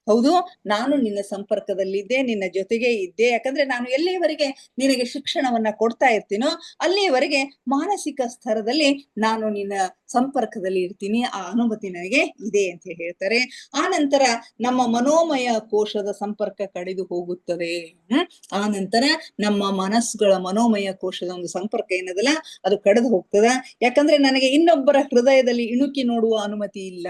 ಹೌದು, ನಾನು ನಿನ್ನ ಸಂಪರ್ಕದಲ್ಲಿದ್ದೆ, ನಿನ್ನ ಜೊತೆಗೆ ಇದ್ದೆ. ಯಾಕಂದ್ರೆ ನಾನು ಎಲ್ಲಿಯವರೆಗೆ ನಿನಗೆ ಶಿಕ್ಷಣವನ್ನ ಕೊಡ್ತಾ ಇರ್ತೀನೋ ಅಲ್ಲಿಯವರೆಗೆ ಮಾನಸಿಕ ಸ್ತರದಲ್ಲಿ ನಾನು ನಿನ್ನ ಸಂಪರ್ಕದಲ್ಲಿ ಇರ್ತೀನಿ. ಆ ಅನುಮತಿ ನನಗೆ ಇದೆ ಅಂತ ಹೇಳ್ತಾರೆ. ಆ ನಂತರ ನಮ್ಮ ಮನೋಮಯ ಕೋಶದ ಸಂಪರ್ಕ ಕಡಿದು ಹೋಗುತ್ತದೆ. ಆ ನಂತರ ನಮ್ಮ ಮನಸ್ಸುಗಳ ಮನೋಮಯ ಕೋಶದ ಒಂದು ಸಂಪರ್ಕ ಏನದಲ್ಲ ಅದು ಕಡಿದು ಹೋಗ್ತದ. ಯಾಕಂದ್ರೆ ನನಗೆ ಇನ್ನೊಬ್ಬರ ಹೃದಯದಲ್ಲಿ ಇಣುಕಿ ನೋಡುವ ಅನುಮತಿ ಇಲ್ಲ,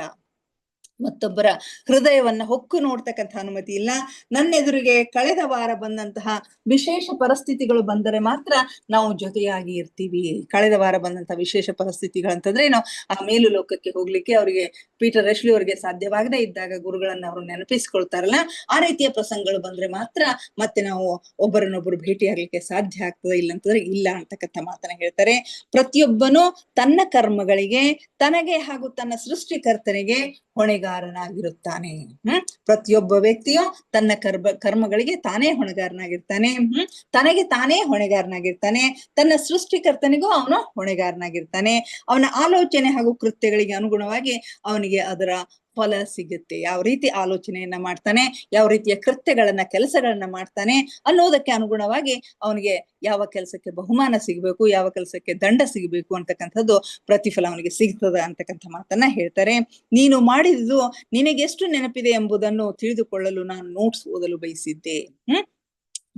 ಮತ್ತೊಬ್ಬರ ಹೃದಯವನ್ನ ಹೊಕ್ಕು ನೋಡ್ತಕ್ಕಂಥ ಅನುಮತಿ ಇಲ್ಲ. ನನ್ನೆದುರಿಗೆ ಕಳೆದ ವಾರ ಬಂದಂತಹ ವಿಶೇಷ ಪರಿಸ್ಥಿತಿಗಳು ಬಂದರೆ ಮಾತ್ರ ನಾವು ಜೊತೆಯಾಗಿ ಇರ್ತೀವಿ. ಕಳೆದ ವಾರ ಬಂದಂತಹ ವಿಶೇಷ ಪರಿಸ್ಥಿತಿಗಳಂತಂದ್ರೆ ನಾವು ಆ ಮೇಲು ಲೋಕಕ್ಕೆ ಹೋಗ್ಲಿಕ್ಕೆ ಅವರಿಗೆ ಪೀಟರ್ ರೆಶ್ಲಿ ಅವರಿಗೆ ಸಾಧ್ಯವಾಗದೇ ಇದ್ದಾಗ ಗುರುಗಳನ್ನ ಅವರು ನೆನಪಿಸ್ಕೊಳ್ತಾರಲ್ಲ, ಆ ರೀತಿಯ ಪ್ರಸಂಗಗಳು ಬಂದ್ರೆ ಮಾತ್ರ ಮತ್ತೆ ನಾವು ಒಬ್ಬರನ್ನೊಬ್ಬರು ಭೇಟಿಯಾಗ್ಲಿಕ್ಕೆ ಸಾಧ್ಯ ಆಗ್ತದೆ. ಇಲ್ಲಂತಂದ್ರೆ ಇಲ್ಲ ಅಂತಕ್ಕಂಥ ಮಾತನ್ನ ಹೇಳ್ತಾರೆ. ಪ್ರತಿಯೊಬ್ಬನು ತನ್ನ ಕರ್ಮಗಳಿಗೆ ತನಗೆ ಹಾಗೂ ತನ್ನ ಸೃಷ್ಟಿಕರ್ತನಿಗೆ ಹೊಣೆಗಾರನಾಗಿರುತ್ತಾನೆ. ಪ್ರತಿಯೊಬ್ಬ ವ್ಯಕ್ತಿಯು ತನ್ನ ಕರ್ಮಗಳಿಗೆ ತಾನೇ ಹೊಣೆಗಾರನಾಗಿರ್ತಾನೆ. ತನಗೆ ತಾನೇ ಹೊಣೆಗಾರನಾಗಿರ್ತಾನೆ. ತನ್ನ ಸೃಷ್ಟಿಕರ್ತನಿಗೂ ಅವನು ಹೊಣೆಗಾರನಾಗಿರ್ತಾನೆ. ಅವನ ಆಲೋಚನೆ ಹಾಗೂ ಕೃತ್ಯಗಳಿಗೆ ಅನುಗುಣವಾಗಿ ಅವನಿಗೆ ಅದರ ಫಲ ಸಿಗುತ್ತೆ. ಯಾವ ರೀತಿ ಆಲೋಚನೆಯನ್ನ ಮಾಡ್ತಾನೆ, ಯಾವ ರೀತಿಯ ಕೃತ್ಯಗಳನ್ನ ಕೆಲಸಗಳನ್ನ ಮಾಡ್ತಾನೆ ಅನ್ನೋದಕ್ಕೆ ಅನುಗುಣವಾಗಿ ಅವನಿಗೆ ಯಾವ ಕೆಲಸಕ್ಕೆ ಬಹುಮಾನ ಸಿಗಬೇಕು, ಯಾವ ಕೆಲಸಕ್ಕೆ ದಂಡ ಸಿಗಬೇಕು ಅಂತಕ್ಕಂಥದ್ದು ಪ್ರತಿಫಲ ಅವನಿಗೆ ಸಿಗ್ತದ ಅಂತಕ್ಕಂಥ ಮಾತನ್ನ ಹೇಳ್ತಾರೆ. ನೀನು ಮಾಡಿದ್ದು ನಿನಗೆಷ್ಟು ನೆನಪಿದೆ ಎಂಬುದನ್ನು ತಿಳಿದುಕೊಳ್ಳಲು ನಾನು ನೋಟ್ಸ್ ಓದಲು ಬಯಸಿದ್ದೆ.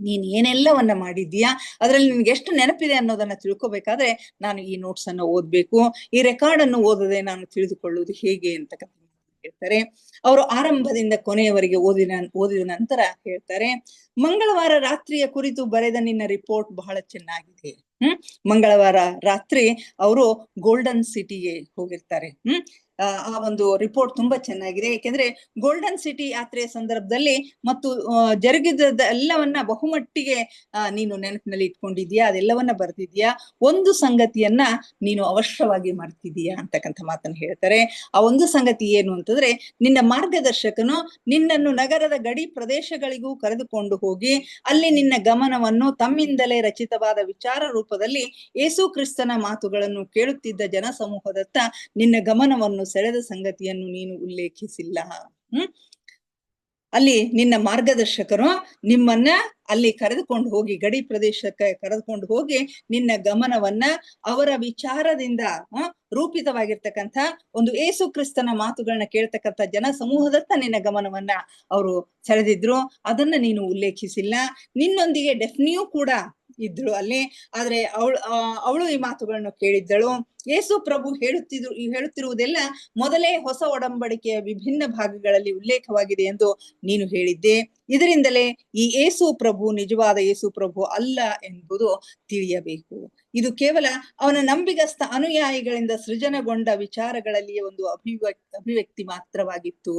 ನೀನ್ ಏನೆಲ್ಲವನ್ನ ಮಾಡಿದ್ದೀಯಾ, ಅದ್ರಲ್ಲಿ ನಿನ್ಗೆ ಎಷ್ಟು ನೆನಪಿದೆ ಅನ್ನೋದನ್ನ ತಿಳ್ಕೊಬೇಕಾದ್ರೆ ನಾನು ಈ ನೋಟ್ಸ್ ಅನ್ನ ಓದ್ಬೇಕು. ಈ ರೆಕಾರ್ಡ್ ಅನ್ನು ಓದದೆ ನಾನು ತಿಳಿದುಕೊಳ್ಳುವುದು ಹೇಗೆ ಅಂತಕ್ಕಂಥ ಹೇಳ್ತಾರೆ. ಅವರು ಆರಂಭದಿಂದ ಕೊನೆಯವರೆಗೆ ಓದಿದ ನಂತರ ಹೇಳ್ತಾರೆ, ಮಂಗಳವಾರ ರಾತ್ರಿಯ ಕುರಿತು ಬರೆದ ನಿನ್ನ ರಿಪೋರ್ಟ್ ಬಹಳ ಚೆನ್ನಾಗಿದೆ. ಮಂಗಳವಾರ ರಾತ್ರಿ ಅವರು ಗೋಲ್ಡನ್ ಸಿಟಿಗೆ ಹೋಗಿರ್ತಾರೆ. ಆ ಒಂದು ರಿಪೋರ್ಟ್ ತುಂಬಾ ಚೆನ್ನಾಗಿದೆ. ಯಾಕೆಂದ್ರೆ ಗೋಲ್ಡನ್ ಸಿಟಿ ಯಾತ್ರೆಯ ಸಂದರ್ಭದಲ್ಲಿ ಮತ್ತು ಜರುಗಿದ ಎಲ್ಲವನ್ನ ಬಹುಮಟ್ಟಿಗೆ ನೀನು ನೆನಪಿನಲ್ಲಿ ಇಟ್ಕೊಂಡಿದ್ಯಾ, ಅದೆಲ್ಲವನ್ನ ಬರ್ತಿದ್ಯಾ. ಒಂದು ಸಂಗತಿಯನ್ನ ನೀನು ಅವಶ್ಯವಾಗಿ ಮಾಡ್ತಿದೀಯಾ ಅಂತಕ್ಕಂಥ ಮಾತನ್ನ ಹೇಳ್ತಾರೆ. ಆ ಒಂದು ಸಂಗತಿ ಏನು ಅಂತಂದ್ರೆ, ನಿನ್ನ ಮಾರ್ಗದರ್ಶಕನು ನಿನ್ನನ್ನು ನಗರದ ಗಡಿ ಪ್ರದೇಶಗಳಿಗೂ ಕರೆದುಕೊಂಡು ಹೋಗಿ ಅಲ್ಲಿ ನಿನ್ನ ಗಮನವನ್ನು ತಮ್ಮಿಂದಲೇ ರಚಿತವಾದ ವಿಚಾರ ರೂಪದಲ್ಲಿ ಯೇಸು ಕ್ರಿಸ್ತನ ಮಾತುಗಳನ್ನು ಕೇಳುತ್ತಿದ್ದ ಜನಸಮೂಹದತ್ತ ನಿನ್ನ ಗಮನವನ್ನು ಸೆಳೆದ ಸಂಗತಿಯನ್ನು ನೀನು ಉಲ್ಲೇಖಿಸಿಲ್ಲ. ಅಲ್ಲಿ ನಿನ್ನ ಮಾರ್ಗದರ್ಶಕರು ನಿಮ್ಮನ್ನ ಅಲ್ಲಿ ಕರೆದುಕೊಂಡು ಹೋಗಿ ಗಡಿ ಪ್ರದೇಶಕ್ಕೆ ಕರೆದುಕೊಂಡು ಹೋಗಿ ನಿನ್ನ ಗಮನವನ್ನ ಅವರ ವಿಚಾರದಿಂದ ರೂಪಿತವಾಗಿರ್ತಕ್ಕಂಥ ಒಂದು ಯೇಸು ಕ್ರಿಸ್ತನ ಮಾತುಗಳನ್ನ ಕೇಳ್ತಕ್ಕಂಥ ಜನ ಸಮೂಹದತ್ತ ನಿನ್ನ ಗಮನವನ್ನ ಅವರು ಸೆಳೆದಿದ್ರು. ಅದನ್ನ ನೀನು ಉಲ್ಲೇಖಿಸಿಲ್ಲ. ನಿನ್ನೊಂದಿಗೆ ಡೆಫ್ನಿಯೂ ಕೂಡ ಇದ್ಳು ಅಲ್ಲಿ. ಆದ್ರೆ ಅವಳು ಈ ಮಾತುಗಳನ್ನು ಕೇಳಿದ್ದಳು. ಯೇಸು ಪ್ರಭು ಹೇಳುತ್ತಿರುವುದೆಲ್ಲ ಮೊದಲೇ ಹೊಸ ಒಡಂಬಡಿಕೆಯ ವಿಭಿನ್ನ ಭಾಗಗಳಲ್ಲಿ ಉಲ್ಲೇಖವಾಗಿದೆ ಎಂದು ನೀನು ಹೇಳಿದ್ದೆ. ಇದರಿಂದಲೇ ಈ ಯೇಸು ಪ್ರಭು ನಿಜವಾದ ಯೇಸು ಪ್ರಭು ಅಲ್ಲ ಎಂಬುದು ತಿಳಿಯಬೇಕು. ಇದು ಕೇವಲ ಅವನ ನಂಬಿಗಸ್ತ ಅನುಯಾಯಿಗಳಿಂದ ಸೃಜನಗೊಂಡ ವಿಚಾರಗಳಲ್ಲಿ ಒಂದು ಅಭಿವ್ಯಕ್ತಿ ಮಾತ್ರವಾಗಿತ್ತು.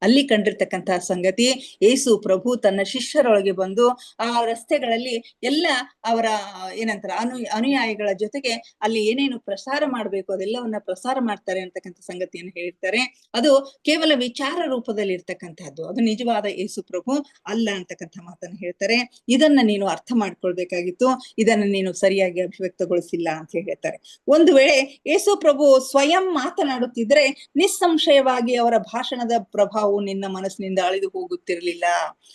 ಅಲ್ಲಿ ಕಂಡಿರ್ತಕ್ಕಂತಹ ಸಂಗತಿ, ಯೇಸು ಪ್ರಭು ತನ್ನ ಶಿಷ್ಯರೊಳಗೆ ಬಂದು ಆ ರಸ್ತೆಗಳಲ್ಲಿ ಎಲ್ಲ ಅವರ ಏನಂತಾರೆ ಅನುಯಾಯಿಗಳ ಜೊತೆಗೆ ಅಲ್ಲಿ ಏನೇನು ಪ್ರಸಾರ ಮಾಡ್ಬೇಕು ಅದೆಲ್ಲವನ್ನ ಪ್ರಸಾರ ಮಾಡ್ತಾರೆ ಅಂತಕ್ಕಂಥ ಸಂಗತಿಯನ್ನು ಹೇಳಿರ್ತಾರೆ. ಅದು ಕೇವಲ ವಿಚಾರ ರೂಪದಲ್ಲಿ ಇರ್ತಕ್ಕಂಥದ್ದು, ಅದು ನಿಜವಾದ ಯೇಸು ಪ್ರಭು ಅಲ್ಲ ಅಂತಕ್ಕಂಥ ಮಾತನ್ನು ಹೇಳ್ತಾರೆ. ಇದನ್ನ ನೀನು ಅರ್ಥ ಮಾಡ್ಕೊಳ್ಬೇಕಾಗಿತ್ತು, ಇದನ್ನ ನೀನು ಸರಿಯಾಗಿ ಅಭಿವ್ಯಕ್ತಗೊಳಿಸಿಲ್ಲ ಅಂತ ಹೇಳ್ತಾರೆ. ಒಂದು ವೇಳೆ ಯೇಸು ಪ್ರಭು ಸ್ವಯಂ ಮಾತನಾಡುತ್ತಿದ್ರೆ ನಿಸ್ಸಂಶಯವಾಗಿ ಅವರ ಭಾಷಣದ ಪ್ರಭಾವವು ನಿನ್ನ ಮನಸ್ಸಿನಿಂದ ಅಳಿದು ಹೋಗುತ್ತಿರಲಿಲ್ಲ.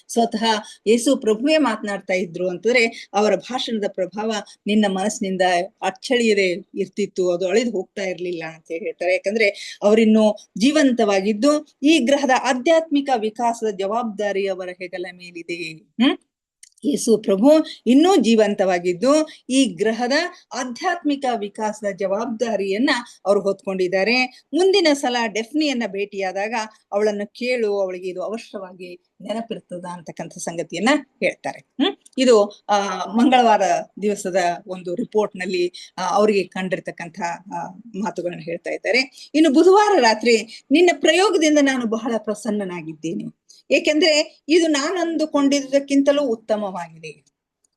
ಸ್ವತಃ ಯೇಸು ಪ್ರಭುವೇ ಮಾತನಾಡ್ತಾ ಇದ್ರು ಅಂತಂದ್ರೆ ಅವರ ಭಾಷಣದ ಪ್ರಭಾವ ನಿನ್ನ ಮನಸ್ಸಿನಿಂದ ಅಚ್ಚಳಿಯದೆ ಇರ್ತಿತ್ತು, ಅದು ಅಳಿದು ಹೋಗ್ತಾ ಇರ್ಲಿಲ್ಲ ಅಂತ ಹೇಳ್ತಾರೆ. ಯಾಕಂದ್ರೆ ಅವರಿನ್ನು ಜೀವಂತವಾಗಿದ್ದು ಈ ಗ್ರಹದ ಆಧ್ಯಾತ್ಮಿಕ ವಿಕಾಸದ ಜವಾಬ್ದಾರಿ ಅವರ ಹೆಗಲ ಮೇಲಿದೆ. ಯೇಸು ಪ್ರಭು ಇನ್ನೂ ಜೀವಂತವಾಗಿದ್ದು ಈ ಗ್ರಹದ ಆಧ್ಯಾತ್ಮಿಕ ವಿಕಾಸದ ಜವಾಬ್ದಾರಿಯನ್ನ ಅವ್ರು ಹೊತ್ಕೊಂಡಿದ್ದಾರೆ. ಮುಂದಿನ ಸಲ ಡೆಫ್ನಿಯನ್ನ ಭೇಟಿಯಾದಾಗ ಅವಳನ್ನು ಕೇಳು, ಅವಳಿಗೆ ಇದು ಅವಶ್ಯವಾಗಿ ನೆನಪಿರ್ತದ ಅಂತಕ್ಕಂಥ ಸಂಗತಿಯನ್ನ ಹೇಳ್ತಾರೆ. ಇದು ಮಂಗಳವಾರ ದಿವಸದ ಒಂದು ರಿಪೋರ್ಟ್ ನಲ್ಲಿ ಅವರಿಗೆ ಕಂಡಿರ್ತಕ್ಕಂಥ ಮಾತುಗಳನ್ನು ಹೇಳ್ತಾ ಇದ್ದಾರೆ. ಇನ್ನು ಬುಧವಾರ ರಾತ್ರಿ, ನಿನ್ನ ಪ್ರಯೋಗದಿಂದ ನಾನು ಬಹಳ ಪ್ರಸನ್ನನಾಗಿದ್ದೇನೆ, ಏಕೆಂದ್ರೆ ಇದು ನಾನು ಅಂದುಕೊಂಡಿದ್ದಕ್ಕಿಂತಲೂ ಉತ್ತಮವಾಗಿದೆ.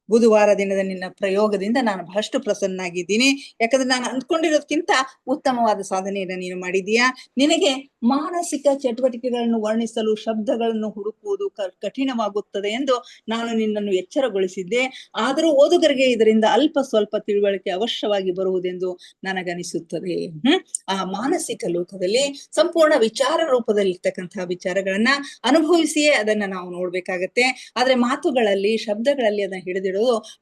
ಬುಧವಾರ ದಿನದ ನಿನ್ನ ಪ್ರಯೋಗದಿಂದ ನಾನು ಬಹಳಷ್ಟು ಪ್ರಸನ್ನಾಗಿದ್ದೀನಿ, ಯಾಕಂದ್ರೆ ನಾನು ಅಂದ್ಕೊಂಡಿರೋದಕ್ಕಿಂತ ಉತ್ತಮವಾದ ಸಾಧನೆಯನ್ನ ನೀನು ಮಾಡಿದೀಯಾ. ನಿನಗೆ ಮಾನಸಿಕ ಚಟುವಟಿಕೆಗಳನ್ನು ವರ್ಣಿಸಲು ಶಬ್ದಗಳನ್ನು ಹುಡುಕುವುದು ಕಠಿಣವಾಗುತ್ತದೆ ಎಂದು ನಾನು ನಿನ್ನನ್ನು ಎಚ್ಚರಗೊಳಿಸಿದ್ದೆ. ಆದರೂ ಓದುಗರಿಗೆ ಇದರಿಂದ ಅಲ್ಪ ಸ್ವಲ್ಪ ತಿಳುವಳಿಕೆ ಅವಶ್ಯವಾಗಿ ಬರುವುದೆಂದು ನನಗನಿಸುತ್ತದೆ. ಆ ಮಾನಸಿಕ ಲೋಕದಲ್ಲಿ ಸಂಪೂರ್ಣ ವಿಚಾರ ರೂಪದಲ್ಲಿ ಇರ್ತಕ್ಕಂತಹ ವಿಚಾರಗಳನ್ನ ಅನುಭವಿಸಿಯೇ ಅದನ್ನ ನಾವು ನೋಡ್ಬೇಕಾಗತ್ತೆ. ಆದ್ರೆ ಮಾತುಗಳಲ್ಲಿ, ಶಬ್ದಗಳಲ್ಲಿ ಅದನ್ನ ಹಿಡಿದಿಡೋದು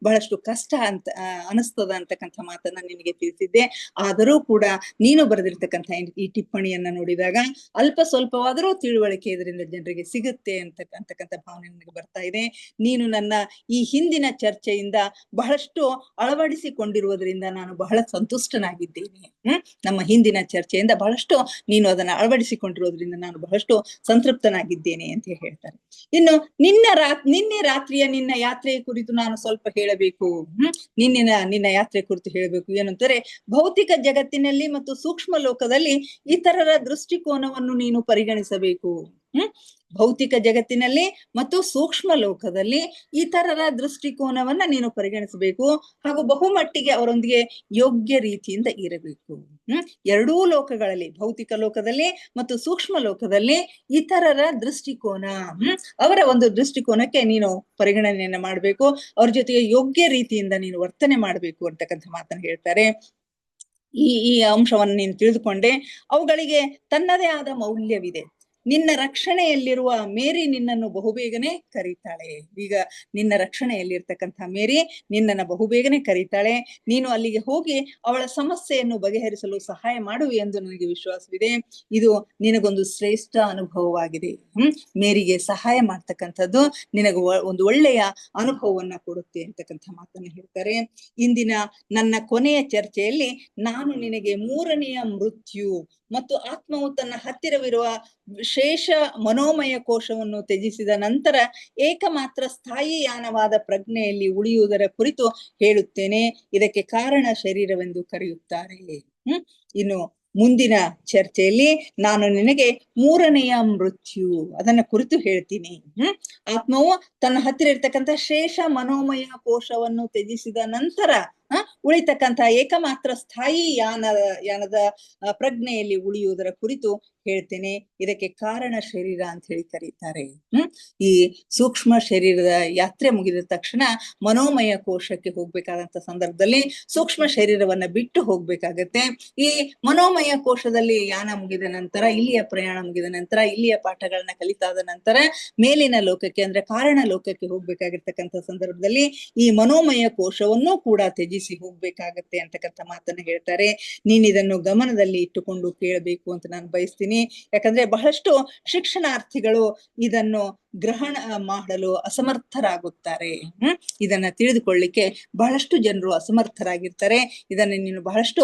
ಬಹಳಷ್ಟು ಕಷ್ಟ ಅಂತ ಅನಿಸ್ತದ ಅಂತಕ್ಕಂಥ ಮಾತನ್ನ ನಿನಗೆ ತಿಳಿಸಿದ್ದೆ. ಆದರೂ ಕೂಡ ನೀನು ಬರೆದಿರ್ತಕ್ಕಂಥ ಈ ಟಿಪ್ಪಣಿಯನ್ನ ನೋಡಿದಾಗ ಅಲ್ಪ ಸ್ವಲ್ಪವಾದರೂ ತಿಳುವಳಿಕೆ ಇದರಿಂದ ಜನರಿಗೆ ಸಿಗುತ್ತೆ ಅಂತಕ್ಕಂಥ ಭಾವನೆ ನನಗೆ ಬರ್ತಾ ಇದೆ. ನೀನು ನನ್ನ ಈ ಹಿಂದಿನ ಚರ್ಚೆಯಿಂದ ಬಹಳಷ್ಟು ಅಳವಡಿಸಿಕೊಂಡಿರುವುದರಿಂದ ನಾನು ಬಹಳ ಸಂತುಷ್ಟನಾಗಿದ್ದೇನೆ. ನಮ್ಮ ಹಿಂದಿನ ಚರ್ಚೆಯಿಂದ ಬಹಳಷ್ಟು ನೀನು ಅದನ್ನ ಅಳವಡಿಸಿಕೊಂಡಿರೋದ್ರಿಂದ ನಾನು ಬಹಳಷ್ಟು ಸಂತೃಪ್ತನಾಗಿದ್ದೇನೆ ಅಂತ ಹೇಳ್ತಾರೆ. ಇನ್ನು ನಿನ್ನೆ ರಾತ್ರಿಯ ನಿನ್ನ ಯಾತ್ರೆಯ ಕುರಿತು ನಾನು ಸ್ವಲ್ಪ ಹೇಳಬೇಕು. ನಿನ್ನ ಯಾತ್ರೆ ಕುರಿತು ಹೇಳಬೇಕು. ಏನಂತಾರೆ, ಭೌತಿಕ ಜಗತ್ತಿನಲ್ಲಿ ಮತ್ತು ಸೂಕ್ಷ್ಮ ಲೋಕದಲ್ಲಿ ಇತರರ ದೃಷ್ಟಿಕೋನವನ್ನು ನೀನು ಪರಿಗಣಿಸಬೇಕು. ಭೌತಿಕ ಜಗತ್ತಿನಲ್ಲಿ ಮತ್ತು ಸೂಕ್ಷ್ಮ ಲೋಕದಲ್ಲಿ ಇತರರ ದೃಷ್ಟಿಕೋನವನ್ನ ನೀನು ಪರಿಗಣಿಸಬೇಕು, ಹಾಗೂ ಬಹುಮಟ್ಟಿಗೆ ಅವರೊಂದಿಗೆ ಯೋಗ್ಯ ರೀತಿಯಿಂದ ಇರಬೇಕು. ಎರಡೂ ಲೋಕಗಳಲ್ಲಿ, ಭೌತಿಕ ಲೋಕದಲ್ಲಿ ಮತ್ತು ಸೂಕ್ಷ್ಮ ಲೋಕದಲ್ಲಿ ಇತರರ ದೃಷ್ಟಿಕೋನ, ಅವರ ಒಂದು ದೃಷ್ಟಿಕೋನಕ್ಕೆ ನೀನು ಪರಿಗಣನೆಯನ್ನ ಮಾಡ್ಬೇಕು, ಅವ್ರ ಜೊತೆಗೆ ಯೋಗ್ಯ ರೀತಿಯಿಂದ ನೀನು ವರ್ತನೆ ಮಾಡ್ಬೇಕು ಅಂತಕ್ಕಂಥ ಮಾತನ್ನ ಹೇಳ್ತಾರೆ. ಈ ಅಂಶವನ್ನು ನೀನು ತಿಳಿದುಕೊಂಡೆ ಅವುಗಳಿಗೆ ತನ್ನದೇ ಆದ ಮೌಲ್ಯವಿದೆ. ನಿನ್ನ ರಕ್ಷಣೆಯಲ್ಲಿರುವ ಮೇರಿ ನಿನ್ನನ್ನು ಬಹುಬೇಗನೆ ಕರೀತಾಳೆ. ಈಗ ನಿನ್ನ ರಕ್ಷಣೆಯಲ್ಲಿರ್ತಕ್ಕಂಥ ಮೇರಿ ನಿನ್ನನ್ನು ಬಹುಬೇಗನೆ ಕರೀತಾಳೆ. ನೀನು ಅಲ್ಲಿಗೆ ಹೋಗಿ ಅವಳ ಸಮಸ್ಯೆಯನ್ನು ಬಗೆಹರಿಸಲು ಸಹಾಯ ಮಾಡುವೆ ಎಂದು ನನಗೆ ವಿಶ್ವಾಸವಿದೆ. ಇದು ನಿನಗೊಂದು ಶ್ರೇಷ್ಠ ಅನುಭವವಾಗಿದೆ. ಮೇರಿಗೆ ಸಹಾಯ ಮಾಡ್ತಕ್ಕಂಥದ್ದು ನಿನಗೆ ಒಂದು ಒಳ್ಳೆಯ ಅನುಭವವನ್ನ ಕೊಡುತ್ತೆ ಅಂತಕ್ಕಂಥ ಮಾತನ್ನು ಹೇಳ್ತಾರೆ. ಇಂದಿನ ನನ್ನ ಕೊನೆಯ ಚರ್ಚೆಯಲ್ಲಿ ನಾನು ನಿನಗೆ ಮೂರನೆಯ ಮೃತ್ಯು ಮತ್ತು ಆತ್ಮವು ತನ್ನ ಹತ್ತಿರವಿರುವ ಶೇಷ ಮನೋಮಯ ಕೋಶವನ್ನು ತ್ಯಜಿಸಿದ ನಂತರ ಏಕಮಾತ್ರ ಸ್ಥಾಯಿ ಯಾನವಾದ ಪ್ರಜ್ಞೆಯಲ್ಲಿ ಉಳಿಯುವುದರ ಕುರಿತು ಹೇಳುತ್ತೇನೆ. ಇದಕ್ಕೆ ಕಾರಣ ಶರೀರವೆಂದು ಕರೆಯುತ್ತಾರೆ. ಇನ್ನು ಮುಂದಿನ ಚರ್ಚೆಯಲ್ಲಿ ನಾನು ನಿನಗೆ ಮೂರನೆಯ ಮೃತ್ಯು ಅದನ್ನ ಕುರಿತು ಹೇಳ್ತೀನಿ. ಆತ್ಮವು ತನ್ನ ಹತ್ತಿರ ಇರ್ತಕ್ಕಂಥ ಶೇಷ ಮನೋಮಯ ಕೋಶವನ್ನು ತ್ಯಜಿಸಿದ ನಂತರ ಉಳಿತಕ್ಕಂಥ ಏಕಮಾತ್ರ ಸ್ಥಾಯಿ ಯಾನದ ಪ್ರಜ್ಞೆಯಲ್ಲಿ ಉಳಿಯುವುದರ ಕುರಿತು ಹೇಳ್ತೇನೆ. ಇದಕ್ಕೆ ಕಾರಣ ಶರೀರ ಅಂತ ಹೇಳಿ ಕರೀತಾರೆ. ಈ ಸೂಕ್ಷ್ಮ ಶರೀರದ ಯಾತ್ರೆ ಮುಗಿದ ತಕ್ಷಣ ಮನೋಮಯ ಕೋಶಕ್ಕೆ ಹೋಗ್ಬೇಕಾದಂತ ಸಂದರ್ಭದಲ್ಲಿ ಸೂಕ್ಷ್ಮ ಶರೀರವನ್ನ ಬಿಟ್ಟು ಹೋಗ್ಬೇಕಾಗತ್ತೆ. ಈ ಮನೋಮಯ ಕೋಶದಲ್ಲಿ ಯಾನ ಮುಗಿದ ನಂತರ, ಇಲ್ಲಿಯ ಪ್ರಯಾಣ ಮುಗಿದ ನಂತರ, ಇಲ್ಲಿಯ ಪಾಠಗಳನ್ನ ಕಲಿತಾದ ನಂತರ ಮೇಲಿನ ಲೋಕಕ್ಕೆ ಅಂದ್ರೆ ಕಾರಣ ಲೋಕಕ್ಕೆ ಹೋಗ್ಬೇಕಾಗಿರ್ತಕ್ಕಂಥ ಸಂದರ್ಭದಲ್ಲಿ ಈ ಮನೋಮಯ ಕೋಶವನ್ನು ಕೂಡ ತ್ಯಜಿಸಿ ಹೋಗ್ಬೇಕಾಗತ್ತೆ ಅಂತಕ್ಕಂಥ ಮಾತನ್ನ ಹೇಳ್ತಾರೆ. ನೀನ್ ಇದನ್ನು ಗಮನದಲ್ಲಿ ಇಟ್ಟುಕೊಂಡು ಕೇಳಬೇಕು ಅಂತ ನಾನು ಬಯಸ್ತೀನಿ. ಇದ್ದೀನಿ. ಯಾಕಂದ್ರೆ ಬಹಳಷ್ಟು ಶಿಕ್ಷಣಾರ್ಥಿಗಳು ಇದನ್ನು ಗ್ರಹಣ ಮಾಡಲು ಅಸಮರ್ಥರಾಗುತ್ತಾರೆ. ಇದನ್ನ ತಿಳಿದುಕೊಳ್ಳಿಕ್ಕೆ ಬಹಳಷ್ಟು ಜನರು ಅಸಮರ್ಥರಾಗಿರ್ತಾರೆ. ಇದನ್ನ ನೀನು ಬಹಳಷ್ಟು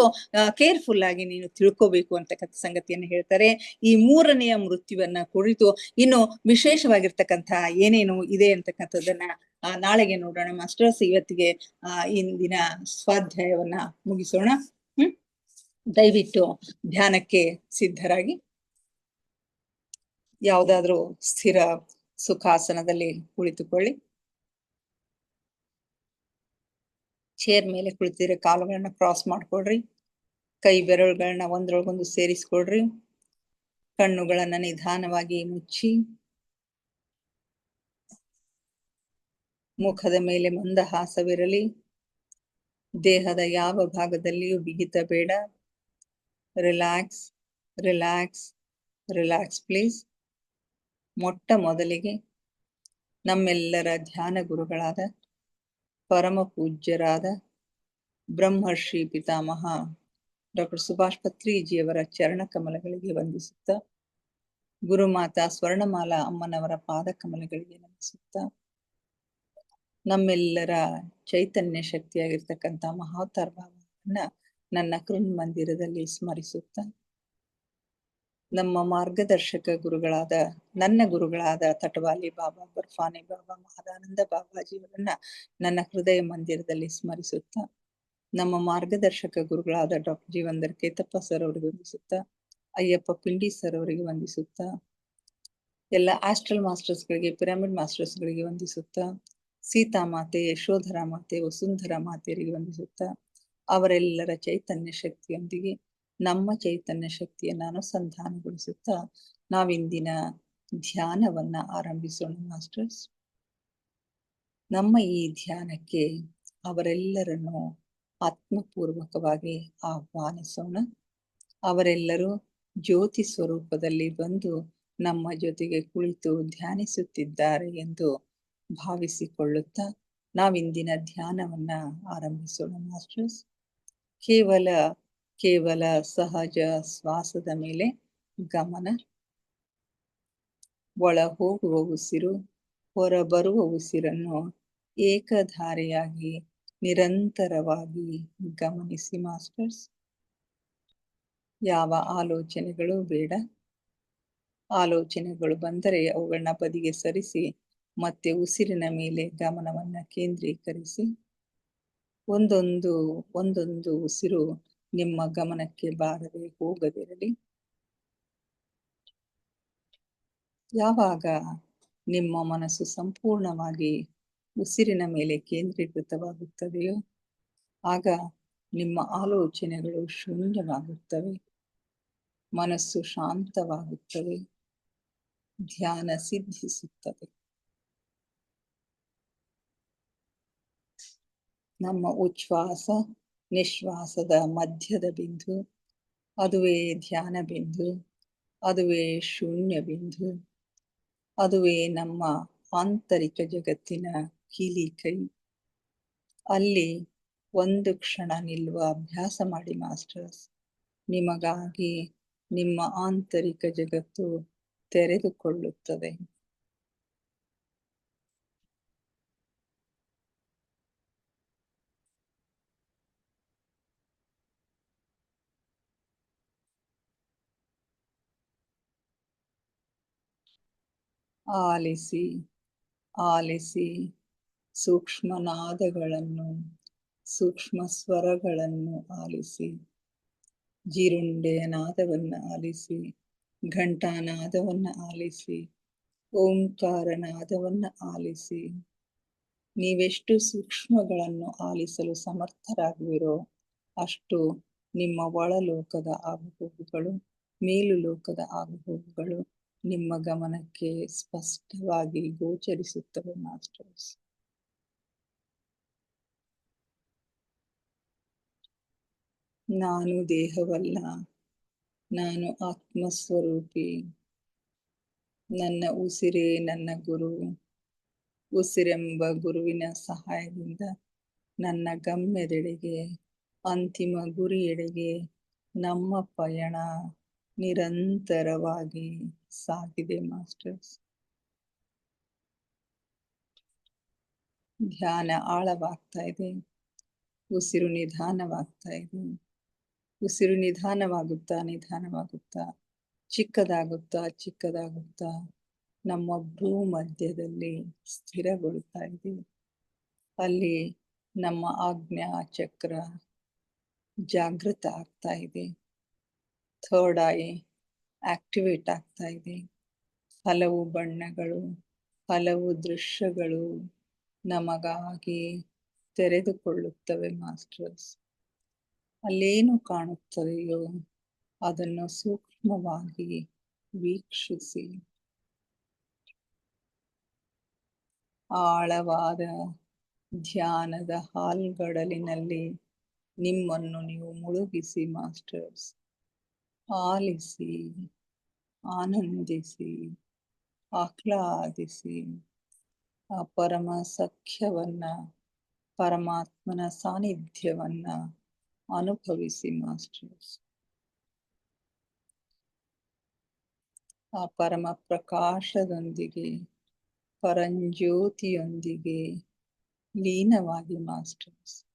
ಕೇರ್ಫುಲ್ ಆಗಿ ನೀನು ತಿಳ್ಕೋಬೇಕು ಅಂತಕ್ಕಂಥ ಸಂಗತಿಯನ್ನು ಹೇಳ್ತಾರೆ. ಈ ಮೂರನೆಯ ಮೃತ್ಯುವನ್ನ ಕುರಿತು ಇನ್ನು ವಿಶೇಷವಾಗಿರ್ತಕ್ಕಂಥ ಏನೇನು ಇದೆ ಅಂತಕ್ಕಂಥದ್ದನ್ನ ನಾಳೆಗೆ ನೋಡೋಣ ಮಾಸ್ಟರ್ಸ್. ಇವತ್ತಿಗೆ ಇಂದಿನ ಸ್ವಾಧ್ಯಾಯವನ್ನ ಮುಗಿಸೋಣ. ದಯವಿಟ್ಟು ಧ್ಯಾನಕ್ಕೆ ಸಿದ್ಧರಾಗಿ ಯಾವುದಾದ್ರೂ ಸ್ಥಿರ ಸುಖಾಸನದಲ್ಲಿ ಕುಳಿತುಕೊಳ್ಳಿ. ಚೇರ್ ಮೇಲೆ ಕುಳಿತಿದ್ರೆ ಕಾಲುಗಳನ್ನ ಕ್ರಾಸ್ ಮಾಡ್ಕೊಳ್ರಿ. ಕೈ ಬೆರಳುಗಳನ್ನ ಒಂದ್ರೊಳಗೊಂದು ಸೇರಿಸ್ಕೊಳ್ರಿ. ಕಣ್ಣುಗಳನ್ನ ನಿಧಾನವಾಗಿ ಮುಚ್ಚಿ ಮುಖದ ಮೇಲೆ ಮಂದಹಾಸವಿರಲಿ. ದೇಹದ ಯಾವ ಭಾಗದಲ್ಲಿಯೂ ಬಿಗಿತ ಬೇಡ. Relax relax relax please. ಮೊಟ್ಟ ಮೊದಲಿಗೆ ನಮ್ಮೆಲ್ಲರ ಧ್ಯಾನ ಗುರುಗಳಾದ ಪರಮ ಪೂಜ್ಯರಾದ ಬ್ರಹ್ಮರ್ಷಿ ಪಿತಾಮಹ ಡಾಕ್ಟರ್ ಸುಭಾಷ್ ಪತ್ರಿಜಿಯವರ ಚರಣ ಕಮಲಗಳಿಗೆ ವಂದಿಸುತ್ತಾ, ಗುರುಮಾತಾ ಸ್ವರ್ಣಮಾಲಾ ಅಮ್ಮನವರ ಪಾದ ಕಮಲಗಳಿಗೆ ವಂದಿಸುತ್ತಾ, ನಮ್ಮೆಲ್ಲರ ಚೈತನ್ಯ ಶಕ್ತಿಯಾಗಿರ್ತಕ್ಕಂಥ ಮಹಾವತಾರ ಭಾವವನ್ನ ನನ್ನ ಕೃನ್ ಮಂದಿರದಲ್ಲಿ ಸ್ಮರಿಸುತ್ತಾ, ನಮ್ಮ ಮಾರ್ಗದರ್ಶಕ ಗುರುಗಳಾದ ನನ್ನ ಗುರುಗಳಾದ ತಟವಾಲಿ ಬಾಬಾ, ಬರ್ಫಾನಿ ಬಾಬಾ, ಮಹದಾನಂದ ಬಾಬಾಜಿಯವರನ್ನ ನನ್ನ ಹೃದಯ ಮಂದಿರದಲ್ಲಿ ಸ್ಮರಿಸುತ್ತಾ, ನಮ್ಮ ಮಾರ್ಗದರ್ಶಕ ಗುರುಗಳಾದ ಡಾಕ್ಟರ್ ಜೀವಂದರ್ ಕೇತಪ್ಪ ಸರ್ ಅವರಿಗೆ ವಂದಿಸುತ್ತಾ, ಅಯ್ಯಪ್ಪ ಪಿಂಡಿ ಸರ್ ಅವರಿಗೆ ವಂದಿಸುತ್ತಾ, ಎಲ್ಲ ಆಸ್ಟ್ರಲ್ ಮಾಸ್ಟರ್ಸ್ಗಳಿಗೆ, ಪಿರಮಿಡ್ ಮಾಸ್ಟರ್ಸ್ಗಳಿಗೆ ವಂದಿಸುತ್ತಾ, ಸೀತಾಮಾತೆ, ಯಶೋಧರ ಮಾತೆ, ವಸುಂಧರ ಮಾತೆಯರಿಗೆ ವಂದಿಸುತ್ತಾ, ಅವರೆಲ್ಲರ ಚೈತನ್ಯ ಶಕ್ತಿಯೊಂದಿಗೆ ನಮ್ಮ ಚೈತನ್ಯ ಶಕ್ತಿಯನ್ನು ಅನುಸಂಧಾನಗೊಳಿಸುತ್ತಾ ನಾವಿಂದಿನ ಧ್ಯಾನವನ್ನ ಆರಂಭಿಸೋಣ ಮಾಸ್ಟರ್ಸ್. ನಮ್ಮ ಈ ಧ್ಯಾನಕ್ಕೆ ಅವರೆಲ್ಲರನ್ನು ಆತ್ಮಪೂರ್ವಕವಾಗಿ ಆಹ್ವಾನಿಸೋಣ. ಅವರೆಲ್ಲರೂ ಜ್ಯೋತಿ ಸ್ವರೂಪದಲ್ಲಿ ಬಂದು ನಮ್ಮ ಜೊತೆಗೆ ಕುಳಿತು ಧ್ಯಾನಿಸುತ್ತಿದ್ದಾರೆ ಎಂದು ಭಾವಿಸಿಕೊಳ್ಳುತ್ತಾ ನಾವಿಂದಿನ ಧ್ಯಾನವನ್ನ ಆರಂಭಿಸೋಣ ಮಾಸ್ಟರ್ಸ್. ಕೇವಲ ಸಹಜ ಶ್ವಾಸದ ಮೇಲೆ ಗಮನ. ಒಳ ಹೋಗುವ ಉಸಿರು, ಹೊರ ಬರುವ ಉಸಿರನ್ನು ಏಕಧಾರೆಯಾಗಿ ನಿರಂತರವಾಗಿ ಗಮನಿಸಿ ಮಾಸ್ಟರ್ಸ್. ಯಾವ ಆಲೋಚನೆಗಳು ಬೇಡ. ಆಲೋಚನೆಗಳು ಬಂದರೆ ಅವುಗಳನ್ನ ಬದಿಗೆ ಸರಿಸಿ ಮತ್ತೆ ಉಸಿರಿನ ಮೇಲೆ ಗಮನವನ್ನ ಕೇಂದ್ರೀಕರಿಸಿ. ಒಂದೊಂದು ಉಸಿರು ನಿಮ್ಮ ಗಮನಕ್ಕೆ ಬಾರದೆ ಹೋಗದಿರಲಿ. ಯಾವಾಗ ನಿಮ್ಮ ಮನಸ್ಸು ಸಂಪೂರ್ಣವಾಗಿ ಉಸಿರಿನ ಮೇಲೆ ಕೇಂದ್ರೀಕೃತವಾಗುತ್ತದೆಯೋ ಆಗ ನಿಮ್ಮ ಆಲೋಚನೆಗಳು ಶೂನ್ಯವಾಗುತ್ತವೆ, ಮನಸ್ಸು ಶಾಂತವಾಗುತ್ತದೆ, ಧ್ಯಾನ ಸಿದ್ಧಿಸುತ್ತದೆ. ನಮ್ಮ ಉಚ್ಛ್ವಾಸ ನಿಶ್ವಾಸದ ಮಧ್ಯದ ಬಿಂದು, ಅದುವೇ ಧ್ಯಾನ ಬಿಂದು, ಅದುವೇ ಶೂನ್ಯ ಬಿಂದು, ಅದುವೇ ನಮ್ಮ ಆಂತರಿಕ ಜಗತ್ತಿನ ಕೀಲಿಕೈ. ಅಲ್ಲಿ ಒಂದು ಕ್ಷಣ ನಿಲ್ಲುವ ಅಭ್ಯಾಸ ಮಾಡಿ ಮಾಸ್ಟರ್ಸ್. ನಿಮಗಾಗಿ ನಿಮ್ಮ ಆಂತರಿಕ ಜಗತ್ತು ತೆರೆದುಕೊಳ್ಳುತ್ತದೆ. ಆಲಿಸಿ ಆಲಿಸಿ ಸೂಕ್ಷ್ಮ ನಾದಗಳನ್ನು, ಸೂಕ್ಷ್ಮ ಸ್ವರಗಳನ್ನು ಆಲಿಸಿ. ಜೀರುಂಡೆಯ ನಾದವನ್ನು ಆಲಿಸಿ, ಘಂಟಾನಾದವನ್ನು ಆಲಿಸಿ, ಓಂಕಾರ ನಾದವನ್ನು ಆಲಿಸಿ. ನೀವೆಷ್ಟು ಸೂಕ್ಷ್ಮಗಳನ್ನು ಆಲಿಸಲು ಸಮರ್ಥರಾಗುವಿರೋ ಅಷ್ಟು ನಿಮ್ಮ ಒಳಲೋಕದ ಆಗುಹೋಗುಗಳು, ಮೇಲು ಲೋಕದ ಆಗುಹೋಗುಗಳು ನಿಮ್ಮ ಗಮನಕ್ಕೆ ಸ್ಪಷ್ಟವಾಗಿ ಗೋಚರಿಸುತ್ತವೆ ಮಾಸ್ಟರ್ಸ್. ನಾನು ದೇಹವಲ್ಲ, ನಾನು ಆತ್ಮಸ್ವರೂಪಿ. ನನ್ನ ಉಸಿರೇ ನನ್ನ ಗುರು. ಉಸಿರೆಂಬ ಗುರುವಿನ ಸಹಾಯದಿಂದ ನನ್ನ ಗಮ್ಯದೆಡೆಗೆ, ಅಂತಿಮ ಗುರಿಯೆಡೆಗೆ ನಮ್ಮ ಪಯಣ ನಿರಂತರವಾಗಿ ಸಾಗಿದೆ ಮಾಸ್ಟರ್ಸ್. ಧ್ಯಾನ ಆಳವಾಗ್ತಾ ಇದೆ, ಉಸಿರು ನಿಧಾನವಾಗ್ತಾ ಇದೆ. ಉಸಿರು ನಿಧಾನವಾಗುತ್ತಾ ನಿಧಾನವಾಗುತ್ತಾ ಚಿಕ್ಕದಾಗುತ್ತಾ ನಮ್ಮ ಭೂ ಮಧ್ಯದಲ್ಲಿ ಸ್ಥಿರಗೊಳ್ತಾ ಇದೆ. ಅಲ್ಲಿ ನಮ್ಮ ಆಜ್ಞಾ ಚಕ್ರ ಜಾಗೃತ ಆಗ್ತಾ ಇದೆ. ಥರ್ಡ್ ಐ ಆಕ್ಟಿವೇಟ್ ಆಗ್ತಾ ಇದೆ. ಹಲವು ಬಣ್ಣಗಳು, ಹಲವು ದೃಶ್ಯಗಳು ನಮಗಾಗಿ ತೆರೆದುಕೊಳ್ಳುತ್ತವೆ ಮಾಸ್ಟರ್ಸ್. ಅಲ್ಲೇನು ಕಾಣುತ್ತದೆಯೋ ಅದನ್ನು ಸೂಕ್ಷ್ಮವಾಗಿ ವೀಕ್ಷಿಸಿ. ಆಳವಾದ ಧ್ಯಾನದ ಹಾಲ್ಗಡಲಿನಲ್ಲಿ ನಿಮ್ಮನ್ನು ನೀವು ಮುಳುಗಿಸಿ ಮಾಸ್ಟರ್ಸ್. ಆಲಿಸಿ, ಆನಂದಿಸಿ, ಆಹ್ಲಾದಿಸಿ. ಆ ಪರಮ ಸಖ್ಯವನ್ನ, ಪರಮಾತ್ಮನ ಸಾನ್ನಿಧ್ಯವನ್ನ ಅನುಭವಿಸಿ ಮಾಸ್ಟರ್ಸ್. ಆ ಪರಮ ಪ್ರಕಾಶದೊಂದಿಗೆ, ಪರಂಜ್ಯೋತಿಯೊಂದಿಗೆ ಲೀನವಾಗಿ ಮಾಸ್ಟರ್ಸ್.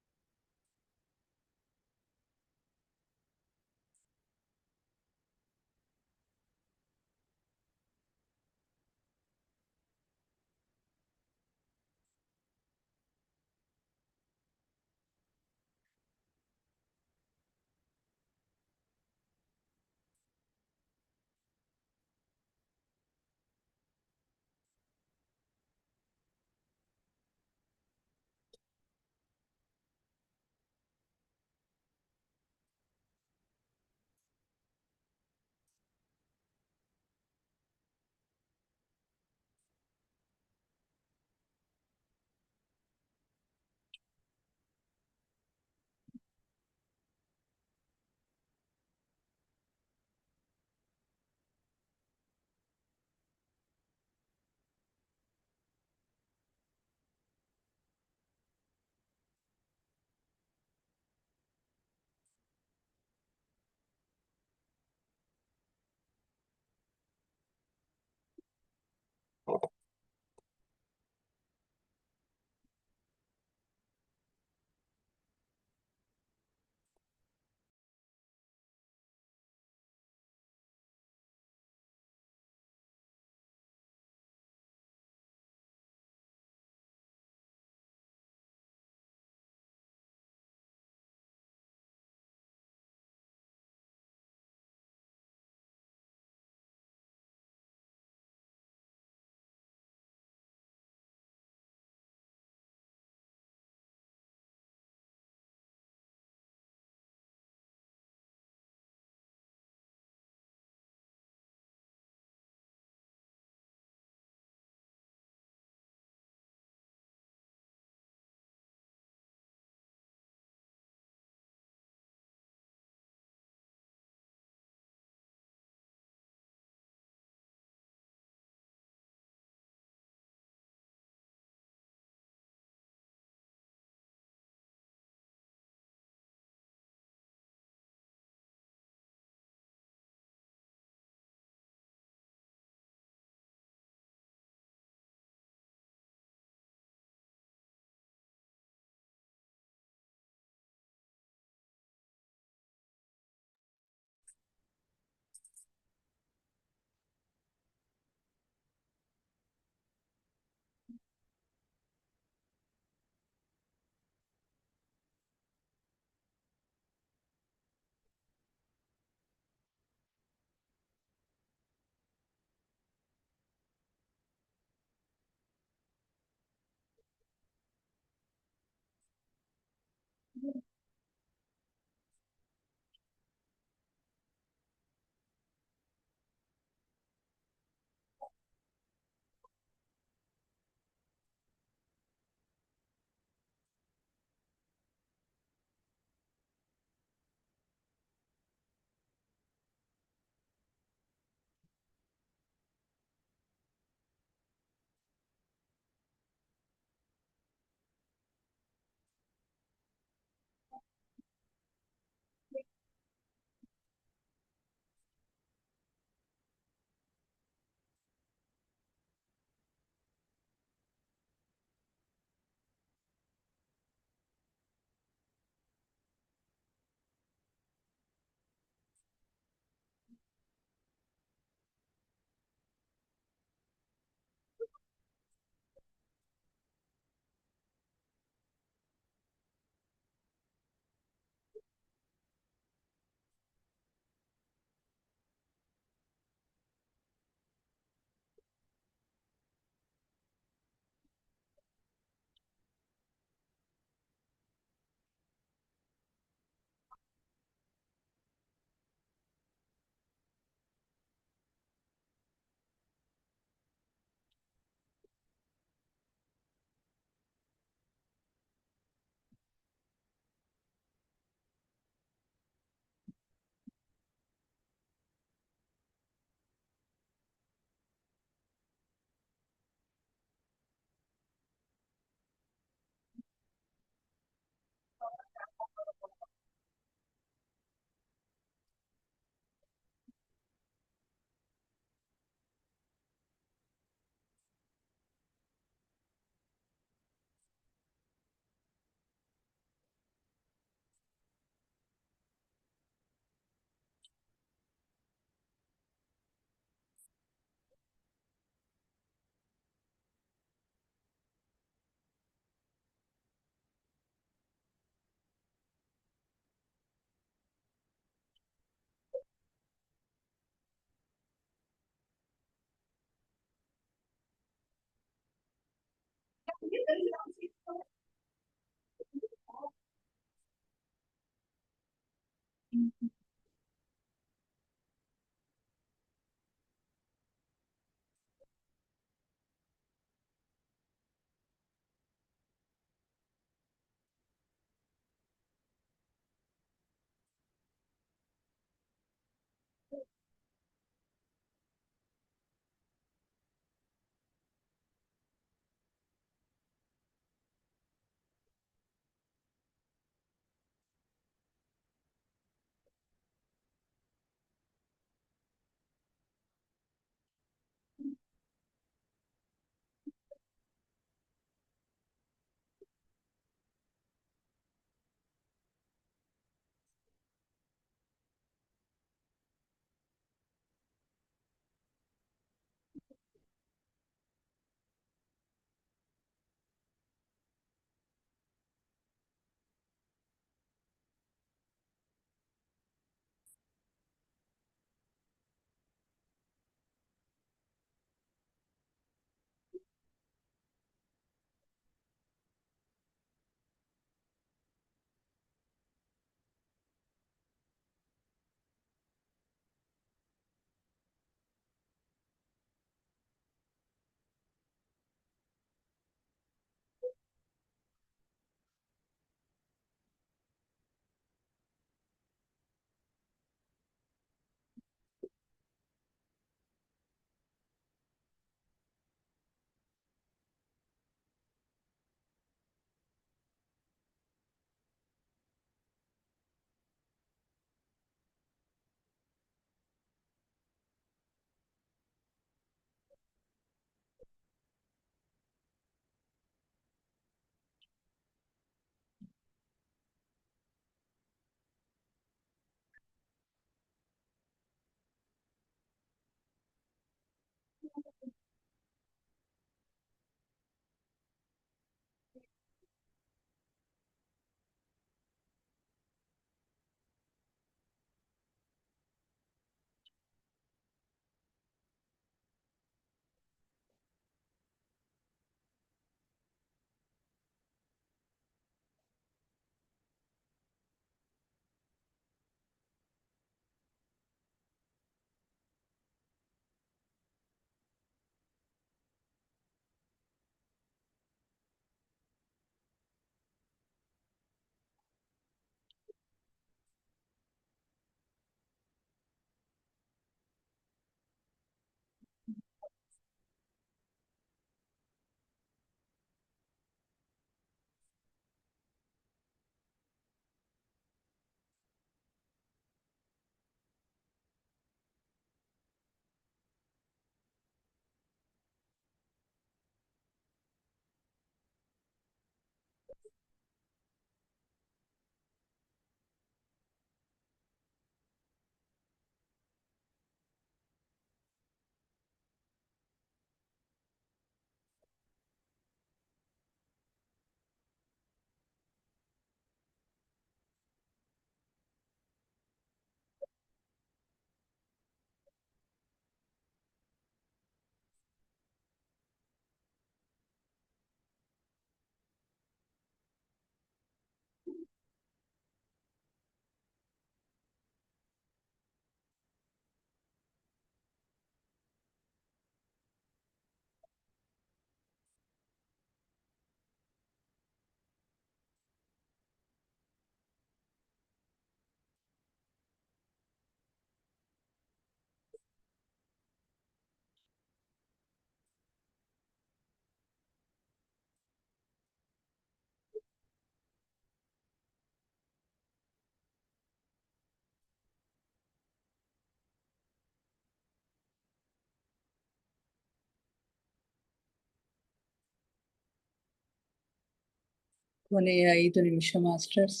ಕೊನೆಯ 5 ನಿಮಿಷ ಮಾಸ್ಟರ್ಸ್.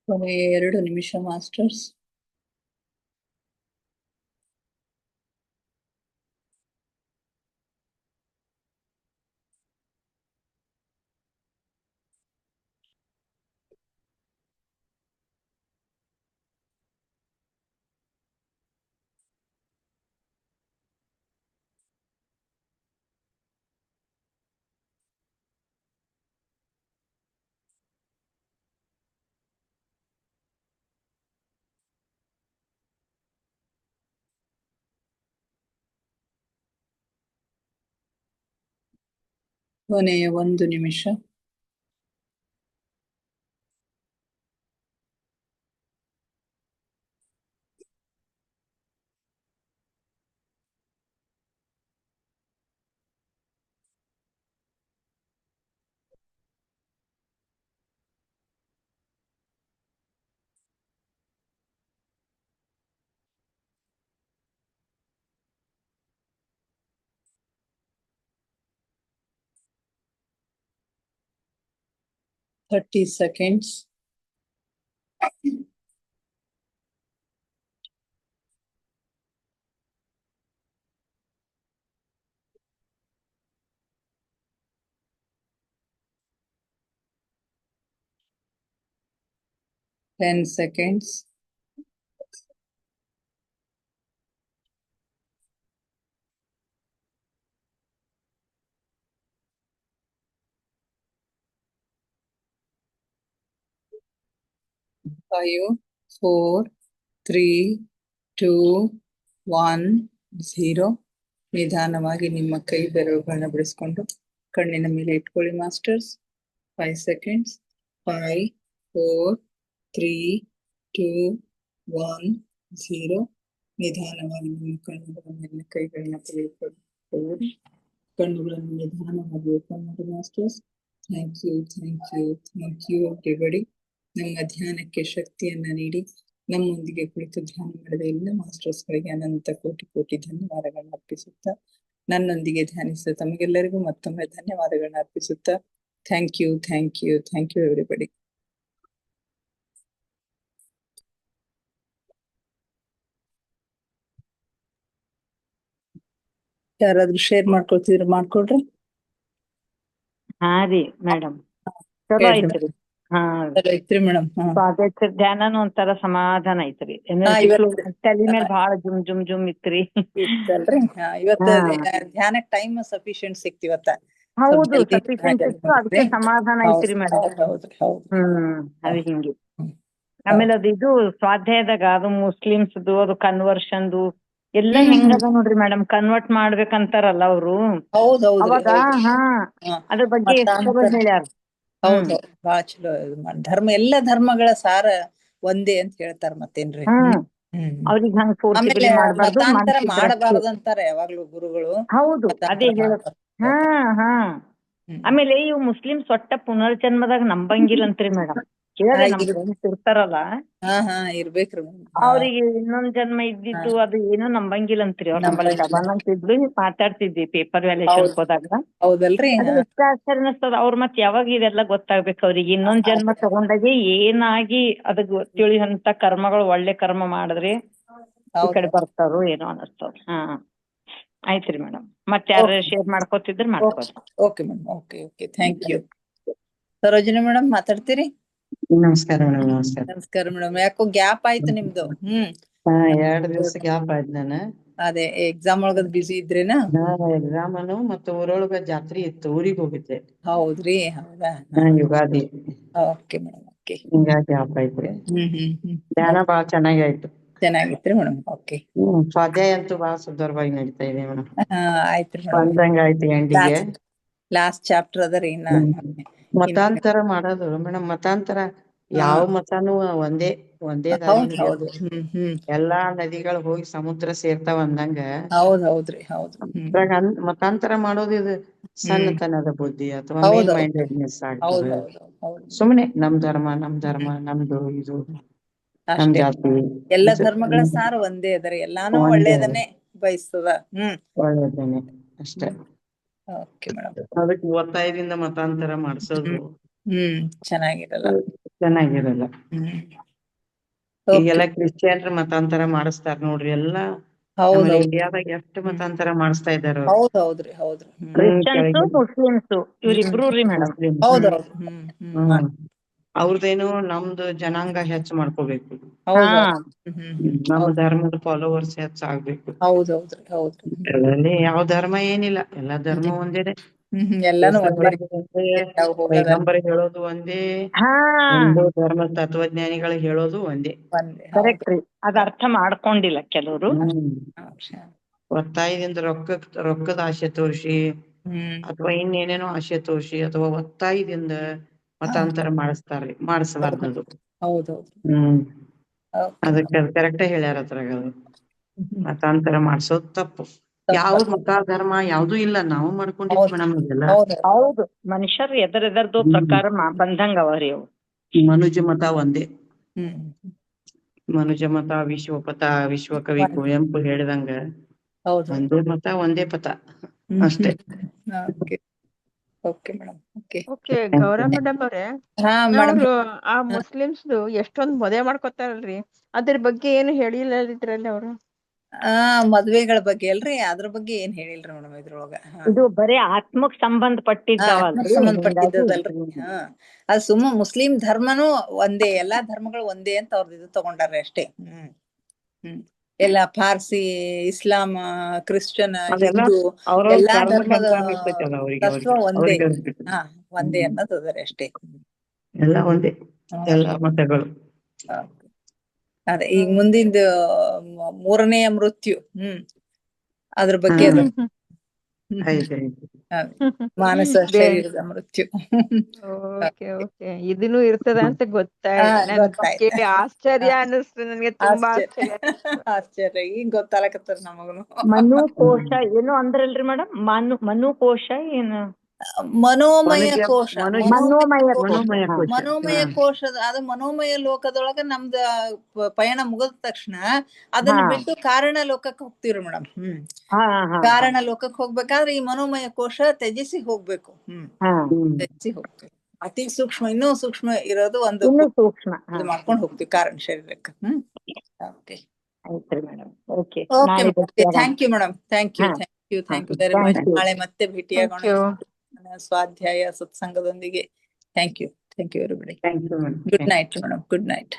ಕೊನೆಯ 2 ನಿಮಿಷ ಮಾಸ್ಟರ್ಸ್. ಕೊನೆಯ 1 ನಿಮಿಷ. $30 seconds. $10 seconds. Five, 4, 3, 2, 1, 0. ನಿಧಾನವಾಗಿ ನಿಮ್ಮ ಕೈ ಬೆರಳುಗಳನ್ನ ಬಿಡಿಸ್ಕೊಂಡು ಕಣ್ಣಿನ ಮೇಲೆ ಇಟ್ಕೊಳ್ಳಿ ಮಾಸ್ಟರ್ಸ್. 5 seconds. 5, 4, 3, 2, 1, 0. ನಿಧಾನವಾಗಿ ನಿಮ್ಮ ಕಣ್ಣುಗಳ ಮೇಲೆ ಕೈಗಳನ್ನ ತೆಗೆದುಕೊಳ್ಳಿ. ಕಣ್ಣುಗಳನ್ನು ನಿಧಾನವಾಗಿ ಓಪನ್ ಮಾಡಿ ಮಾಸ್ಟರ್ಸ್. Thank you everybody. ನಮ್ಮ ಧ್ಯಾನಕ್ಕೆ ಶಕ್ತಿಯನ್ನ ನೀಡಿ ನಮ್ಮೊಂದಿಗೆ ಕುಳಿತು ಧ್ಯಾನ ಮಾಡಿದ ಎಲ್ಲ ಮಾಸ್ಟರ್ಸ್ಗಳಿಗೆ ಅನಂತ ಕೋಟಿ ಧನ್ಯವಾದಗಳನ್ನ ಅರ್ಪಿಸುತ್ತಾ, ನನ್ನೊಂದಿಗೆ ಧ್ಯಾನಿಸಿದ ತಮಗೆಲ್ಲರಿಗೂ ಮತ್ತೊಮ್ಮೆ ಧನ್ಯವಾದಗಳನ್ನ ಅರ್ಪಿಸುತ್ತಾ, ಥ್ಯಾಂಕ್ ಯು ಎವ್ರಿಬಡಿ. ಯಾರಾದ್ರೂ ಶೇರ್ ಮಾಡ್ಕೊಳ್ತಿದ್ರು ಮಾಡ್ಕೊಳ್ರಿ. ಹಾ ರೀ ಮೇಡಮ್, ಚಲೋ ಐತ್ರಿ. ಹಾ ಐತ್ರಿ ಮೇಡಮ್. ಧ್ಯಾನನು ಒಂಥರ ಸಮಾಧಾನ ಐತ್ರಿ. ತಲೆ ಮೇಲೆ ಬಹಳ ಜುಮ್ ಇತ್ರಿ. ಇತ್ತಲ್ರಿ ಇವತ್ತ ಧ್ಯಾನಕ್ ಟೈಮ್ ಸಫಿಶಿಯಂಟ್ ಸಿಕ್ತಿವತ್ತ. ಹೌದು, ಸಫಿಶಿಯಂಟ್ ಇತ್ತು, ಅದಕ್ಕೆ ಸಮಾಧಾನ ಐತ್ರಿ ಮೇಡಮ್. ಅದು ಹಿಂಗೆ. ಆಮೇಲೆ ಅದು ಇದು ಸ್ವಾಧ್ಯಾಯದಾಗ ಅದು ಮುಸ್ಲಿಮ್ಸ್ದು ಅದು ಕನ್ವರ್ಷನ್ದು ಎಲ್ಲ ಹೆಂಗದ ನೋಡ್ರಿ ಮೇಡಮ್. ಕನ್ವರ್ಟ್ ಮಾಡ್ಬೇಕಂತಾರಲ್ಲ ಅವ್ರು, ಅವಾಗ ಅದ್ರ ಬಗ್ಗೆ ಎಷ್ಟು ಹೇಳ್ಯಾರ. ಹೌದು, ಬಾಳ ಚಲೋ. ಎಲ್ಲ ಧರ್ಮಗಳ ಸಾರ ಒಂದೇ ಅಂತ ಹೇಳ್ತಾರ. ಮತ್ತೇನ್ರಿ, ಅವ್ರಿಗೆ ಹಂಗ ಆಮೇಲೆ ಮತಾಂತರ ಮಾಡಬಾರದಂತಾರ ಯಾವಾಗ್ಲೂ ಗುರುಗಳು. ಹೌದು, ಅದೇ ಹೇಳ. ಆಮೇಲೆ ಇವ್ ಮುಸ್ಲಿಮ್ಸ್ ಒಟ್ಟ ಪುನರ್ಜನ್ಮದಾಗ ನಂಬಂಗಿಲ್ಲಂತ್ರಿ ಮೇಡಮ್. ಕೇಳ್ದೆ ನಮ್ ಫ್ರೆಂಡ್ಸ್ ಇರ್ತಾರಲ್ಲ, ಇರ್ಬೇಕ್ರಿ ಅವ್ರಿಗೆ ಇನ್ನೊಂದ್ ಜನ್ಮ ಇದ್ದಿದ್ದು ಅದು ಏನೋ ನಂಬಂಗಿಲ್ಲಂತ್ರಿ. ಅವ್ರ ನಂಬಲ್ಲಿ ಶಬಾನ್ ಅಂತಿದ್ರು, ಮಾತಾಡ್ತಿದ್ವಿ ಪೇಪರ್ ವ್ಯಾಲ್ಯೂಷನ್ ಹೋದಾಗ. ಹೌದಲ್ರಿ, ಅದು ಇಷ್ಟ ಆಶ್ಚರ್ಯ ಅನಿಸ್ತದ. ಅವ್ರ ಮತ್ ಯಾವಾಗ ಇದೆಲ್ಲ ಗೊತ್ತಾಗ್ಬೇಕು ಅವ್ರಿಗೆ. ಇನ್ನೊಂದ್ ಜನ್ಮ ತಗೊಂಡಾಗೆ ಏನಾಗಿ ಅದಕ್ ತಿಳಿಯುವಂತ ಕರ್ಮಗಳು ಒಳ್ಳೆ ಕರ್ಮ ಮಾಡಿದ್ರೆ ಈ ಕಡೆ ಬರ್ತಾರೋ ಏನೋ ಅನಿಸ್ತದ. ಆಯ್ತ್ರಿ ಮೇಡಮ್. ಮತ್ತೆ ಯಾರು ಶೇರ್ ಮಾಡ್ಕೋತಿದ್ರೆ ಮಾಡ್ಕೋರಿ. Okay madam. Okay thank you. Sarojini madam ಮಾತಾಡ್ತೀರಿ? ನಮಸ್ಕಾರ ಮೇಡಮ್. ನಮಸ್ಕಾರ ಮೇಡಮ್. ಯಾಕೋ ಗ್ಯಾಪ್ ಆಯ್ತು ನಿಮ್ದು? 2 ದಿವಸ ಗ್ಯಾಪ್ ಆಯ್ತು. ನಾನು ಅದೇ ಎಕ್ಸಾಮ್ ಒಳಗದ್ ಬಿಸಿ ಇದ್ರೇನ? ಎಕ್ಸಾಮ್ ಅನ್ನು ಮತ್ತೆ ಊರೊಳಗ ಜಾತ್ರೆ ಇತ್ತು, ಊರಿಗ್ ಹೋಗಿದ್ದೆ. ಹೌದ್ರಿ, ಹೌದಾ? Ugadi okay madam, okay. ಹಿಂಗಾಗಿ ಹಬ್ಬ ಐತ್ರಿ. ಹ್ಮ್. ಧ್ಯಾನ ಬಾಳ ಚೆನ್ನಾಗಿ ಆಯ್ತು. ಚೆನ್ನಾಗಿತ್ರಿ ಮೇಡಮ್, ಓಕೆ. ಸ್ವಾಧ್ಯಾಯ ಅಂತೂ ಬಹಳ ಸುಂದರವಾಗಿ ನಡೀತಾ ಇದೆ ಮೇಡಮ್. ಆಯ್ತ್ರಿ ಮೇಡಮ್. ಬಂದಂಗ ಆಯ್ತು ಎಂಡಿಗೆ. ಲಾಸ್ಟ್ ಚಾಪ್ಟರ್ ಅದರಿ ಇನ್ನ. ಮತಾಂತರ ಮಾಡೋದು ಮೇಡಮ್, ಮತಾಂತರ ಯಾವ ಮತಾನು ಒಂದೇ ದಾರಿ ಹೌದ್ ಹೌದು. ಹಿಡಿಯೋದು. ಹ್ಮ್. ಎಲ್ಲಾ ನದಿಗಳು ಹೋಗಿ ಸಮುದ್ರ ಸೇರ್ತಾವ ಅಂದಂಗ ಹೌದ್ರಿ, ಹೌದು. ಅದ್ರಾಗ ಮತಾಂತರ ಮಾಡೋದು ಇದು ಸಣ್ಣತನದ ಬುದ್ಧಿ ಅಥವಾ ಮೇಲ್ ಹೌದೌದು. ಮೈಂಡೆಡ್ನೆಸ್ ಆಗ್ತದೆ. ಹೌದು. ಸುಮ್ನೆ ನಮ್ ಧರ್ಮ ನಮ್ದು ಇದು ನಮ್ ಅಷ್ಟೇ. ಜಾತಿ ಎಲ್ಲ ಇದು ಧರ್ಮಗಳ ಸಾರ ಒಂದೇ ಅದರಿ, ಎಲ್ಲಾನು ಒಂದೇ ಒಳ್ಳೇದನ್ನೇ ಬಯಸ್ತದ. ಒಳ್ಳೆದೇನೆ ಅಷ್ಟೇ. Okay madam. ಅದಕ್ಕೆ ಒತ್ತಾಯದಿಂದ ಮತಾಂತರ ಮಾಡ್ಸೋದು ಚೆನ್ನಾಗಿರಲ್ಲ. ಚೆನ್ನಾಗಿರಲ್ಲ. ಓಕೆ. ಈಗೆಲ್ಲ ಕ್ರಿಶ್ಚಿಯನ್ರ ಮತಾಂತರ ಮಾಡಿಸ್ತಾರ ನೋಡ್ರಿ, ಎಲ್ಲಾ ನಮ್ಮ ಇಂಡಿಯಾದಾಗ ಎಷ್ಟು ಮತಾಂತರ ಮಾಡಿಸ್ತಾ ಇದಾರ. ಹೌದ್ರಿ, ಹೌದ್ರಿ. ಕ್ರಿಶ್ಚಿಯನ್ಸು ಮುಸ್ಲಿಮ್ಸು ಇವ್ರಿಬ್ರು ರೀ ಮೇಡಮ್. ಹೌದೌದು. ಅವ್ರದೇನು ನಮ್ದು ಜನಾಂಗ ಹೆಚ್ಚ ಮಾಡ್ಕೋಬೇಕು, ನಮ್ಮ ಧರ್ಮದ ಫಾಲೋವರ್ಸ್ ಹೆಚ್ಚಾಗ್ಬೇಕು. ಹೌದ್ರಿ. ಎಲ್ಲಲ್ಲಿ ಯಾವ ಧರ್ಮ ಏನಿಲ್ಲ, ಎಲ್ಲಾ ಧರ್ಮ ಒಂದೇನೆ. ಎಲ್ಲಾನು ಒಂದೇ. ಪೈಗಂಬರ್ ಹೇಳೋದು ಒಂದೇ, ಹಿಂದೂ ಧರ್ಮ ತತ್ವಜ್ಞಾನಿಗಳು ಹೇಳೋದು ಒಂದೇ. ಕರೆಕ್ಟ್ ರೀ, ಅದ ಅರ್ಥ ಮಾಡ್ಕೊಂಡಿಲ್ಲ ಕೆಲವರು. ಒತ್ತಾಯದಿಂದ ರೊಕ್ಕದ ಆಸೆ ತೋರಿಸಿ ಅಥವಾ ಇನ್ನೇನೇನೋ ಆಸೆ ತೋರಿಸಿ ಅಥವಾ ಒತ್ತಾಯದಿಂದ ಮತಾಂತರ ಮಾಡಿಸಬಾರ್ದು. ಹೌದೌದು. ಅದಕ್ಕೆ ಕರೆಕ್ಟ್ ಹೇಳ್ಯಾರ ಅದ್ರಾಗ, ಅದು ಮತಾಂತರ ಮಾಡ್ಸೋದು ತಪ್ಪು. ಯಾವ ಮತ ಧರ್ಮ ಯಾವ್ದೂ ಇಲ್ಲ, ನಾವು ಮಾಡ್ಕೊಂಡಿದ್ ಮೇಡಮ್ ಇದೆಲ್ಲ. ಹೌದು, ಮನುಷ್ಯರು ಎದರೆದರ್ದು ಪ್ರಕಾರ ಬಂದಂಗ ಅವರಿ ಅವು. ಮನುಜ ಮತ ಒಂದೇ. ಮನುಜ ಮತ ವಿಶ್ವಕವಿ ಕುವೆಂಪು ಹೇಳಿದಂಗ ಒಂದೇ ಮತ ಒಂದೇ ಪಥ ಅಷ್ಟೇ. Okay madam, okay. ಗೌರವ ಮೇಡಮ್ ಅವ್ರೆ, ಅವ್ರು ಆ ಮುಸ್ಲಿಮ್ಸ್ದು ಎಷ್ಟೊಂದ್ ಮದುವೆ ಮಾಡ್ಕೊತಾರಲ್ರಿ, ಅದ್ರ ಬಗ್ಗೆ ಏನು ಹೇಳಿಲ್ಲ ಇದ್ರಲ್ಲಿ ಅವ್ರು. ಮದ್ವೆಗಳ ಬಗ್ಗೆ ಅಲ್ರಿ, ಅದ್ರ ಬಗ್ಗೆ ಏನ್ ಹೇಳಿಲ್ರಿ ಮೇಡಮ್ ಇದ್ರೊಳಗ. ಇದು ಬರೀ ಆತ್ಮಕ್ ಸಂಬಂಧಪಟ್ಟಿದ್ದಾವಲ್ರಿ, ಸಂಬಂಧಪಟ್ಟಿದ್ದಲ್ರಿ. ಅದು ಸುಮ್ಮ ಮುಸ್ಲಿಂ ಧರ್ಮನು ಒಂದೇ, ಎಲ್ಲಾ ಧರ್ಮಗಳು ಒಂದೇ ಅಂತ ಅವ್ರದ್ದು ಇದು ತಗೊಂಡಾರ್ರಿ ಅಷ್ಟೇ. ಎಲ್ಲ ಪಾರ್ಸಿ, ಇಸ್ಲಾಂ, ಕ್ರಿಶ್ಚಿಯನ್, ಹಿಂದೂ ಎಲ್ಲಾ ಧರ್ಮದ ತತ್ವ ಒಂದೇ. ಒಂದೇ ಅನ್ನೋದು ಅದರಿ ಅಷ್ಟೇ. ಎಲ್ಲ ಒಂದೇ, ಎಲ್ಲಾ ಮತಗಳು. ಅದೇ ಈಗ ಮುಂದಿಂದು 3ನೇ ಮೃತ್ಯು, ಅದ್ರ ಬಗ್ಗೆ ಅದು ಮಾನಸ ಶರೀರದ ಮೃತ್ಯು. ಇದನ್ನು ಇರ್ತದ ಅಂತ ಗೊತ್ತಾಯ್ತು. ಆಶ್ಚರ್ಯ ಅನ್ನಿಸ್ತು ನನಗೆ, ತುಂಬಾ ಆಶ್ಚರ್ಯ. ಈಗ ಗೊತ್ತಾಗತ್ತದ ನಮಗನು. ಮನುಕೋಶ ಏನೋ ಅಂದ್ರಲ್ರಿ ಮೇಡಮ್, ಮನುಕೋಶ ಏನು? ಮನೋಮಯ ಕೋಶ. ಮನೋಮಯ ಕೋಶದ ಅದು ಮನೋಮಯ ಲೋಕದೊಳಗ ನಮ್ದ ಪಯಣ ಮುಗಿದ ತಕ್ಷಣ ಅದನ್ನ ಬಿಟ್ಟು ಕಾರಣ ಲೋಕಕ್ಕೆ ಹೋಗ್ತಿವ್ರಿ ಮೇಡಮ್. ಕಾರಣ ಲೋಕಕ್ಕೆ ಹೋಗ್ಬೇಕಾದ್ರೆ ಈ ಮನೋಮಯ ಕೋಶ ತ್ಯಜಿಸಿ ಹೋಗ್ಬೇಕು. ತ್ಯಜಿಸಿ ಹೋಗ್ಬೇಕು. ಅತಿ ಸೂಕ್ಷ್ಮ, ಇನ್ನೂ ಸೂಕ್ಷ್ಮ ಇರೋದು ಒಂದು ಸೂಕ್ಷ್ಮ ಮಾಡ್ಕೊಂಡು ಹೋಗ್ತೀವಿ ಕಾರಣ ಶರೀರಕ್ಕೆ. Okay madam. Okay, thank you madam, thank you very much. ನಾಳೆ ಮತ್ತೆ ಭೇಟಿಯಾಗೋಣ ಸ್ವಾಧ್ಯಾಯ ಸತ್ಸಂಗದೊಂದಿಗೆ. Thank you everybody. Good night madam, good night.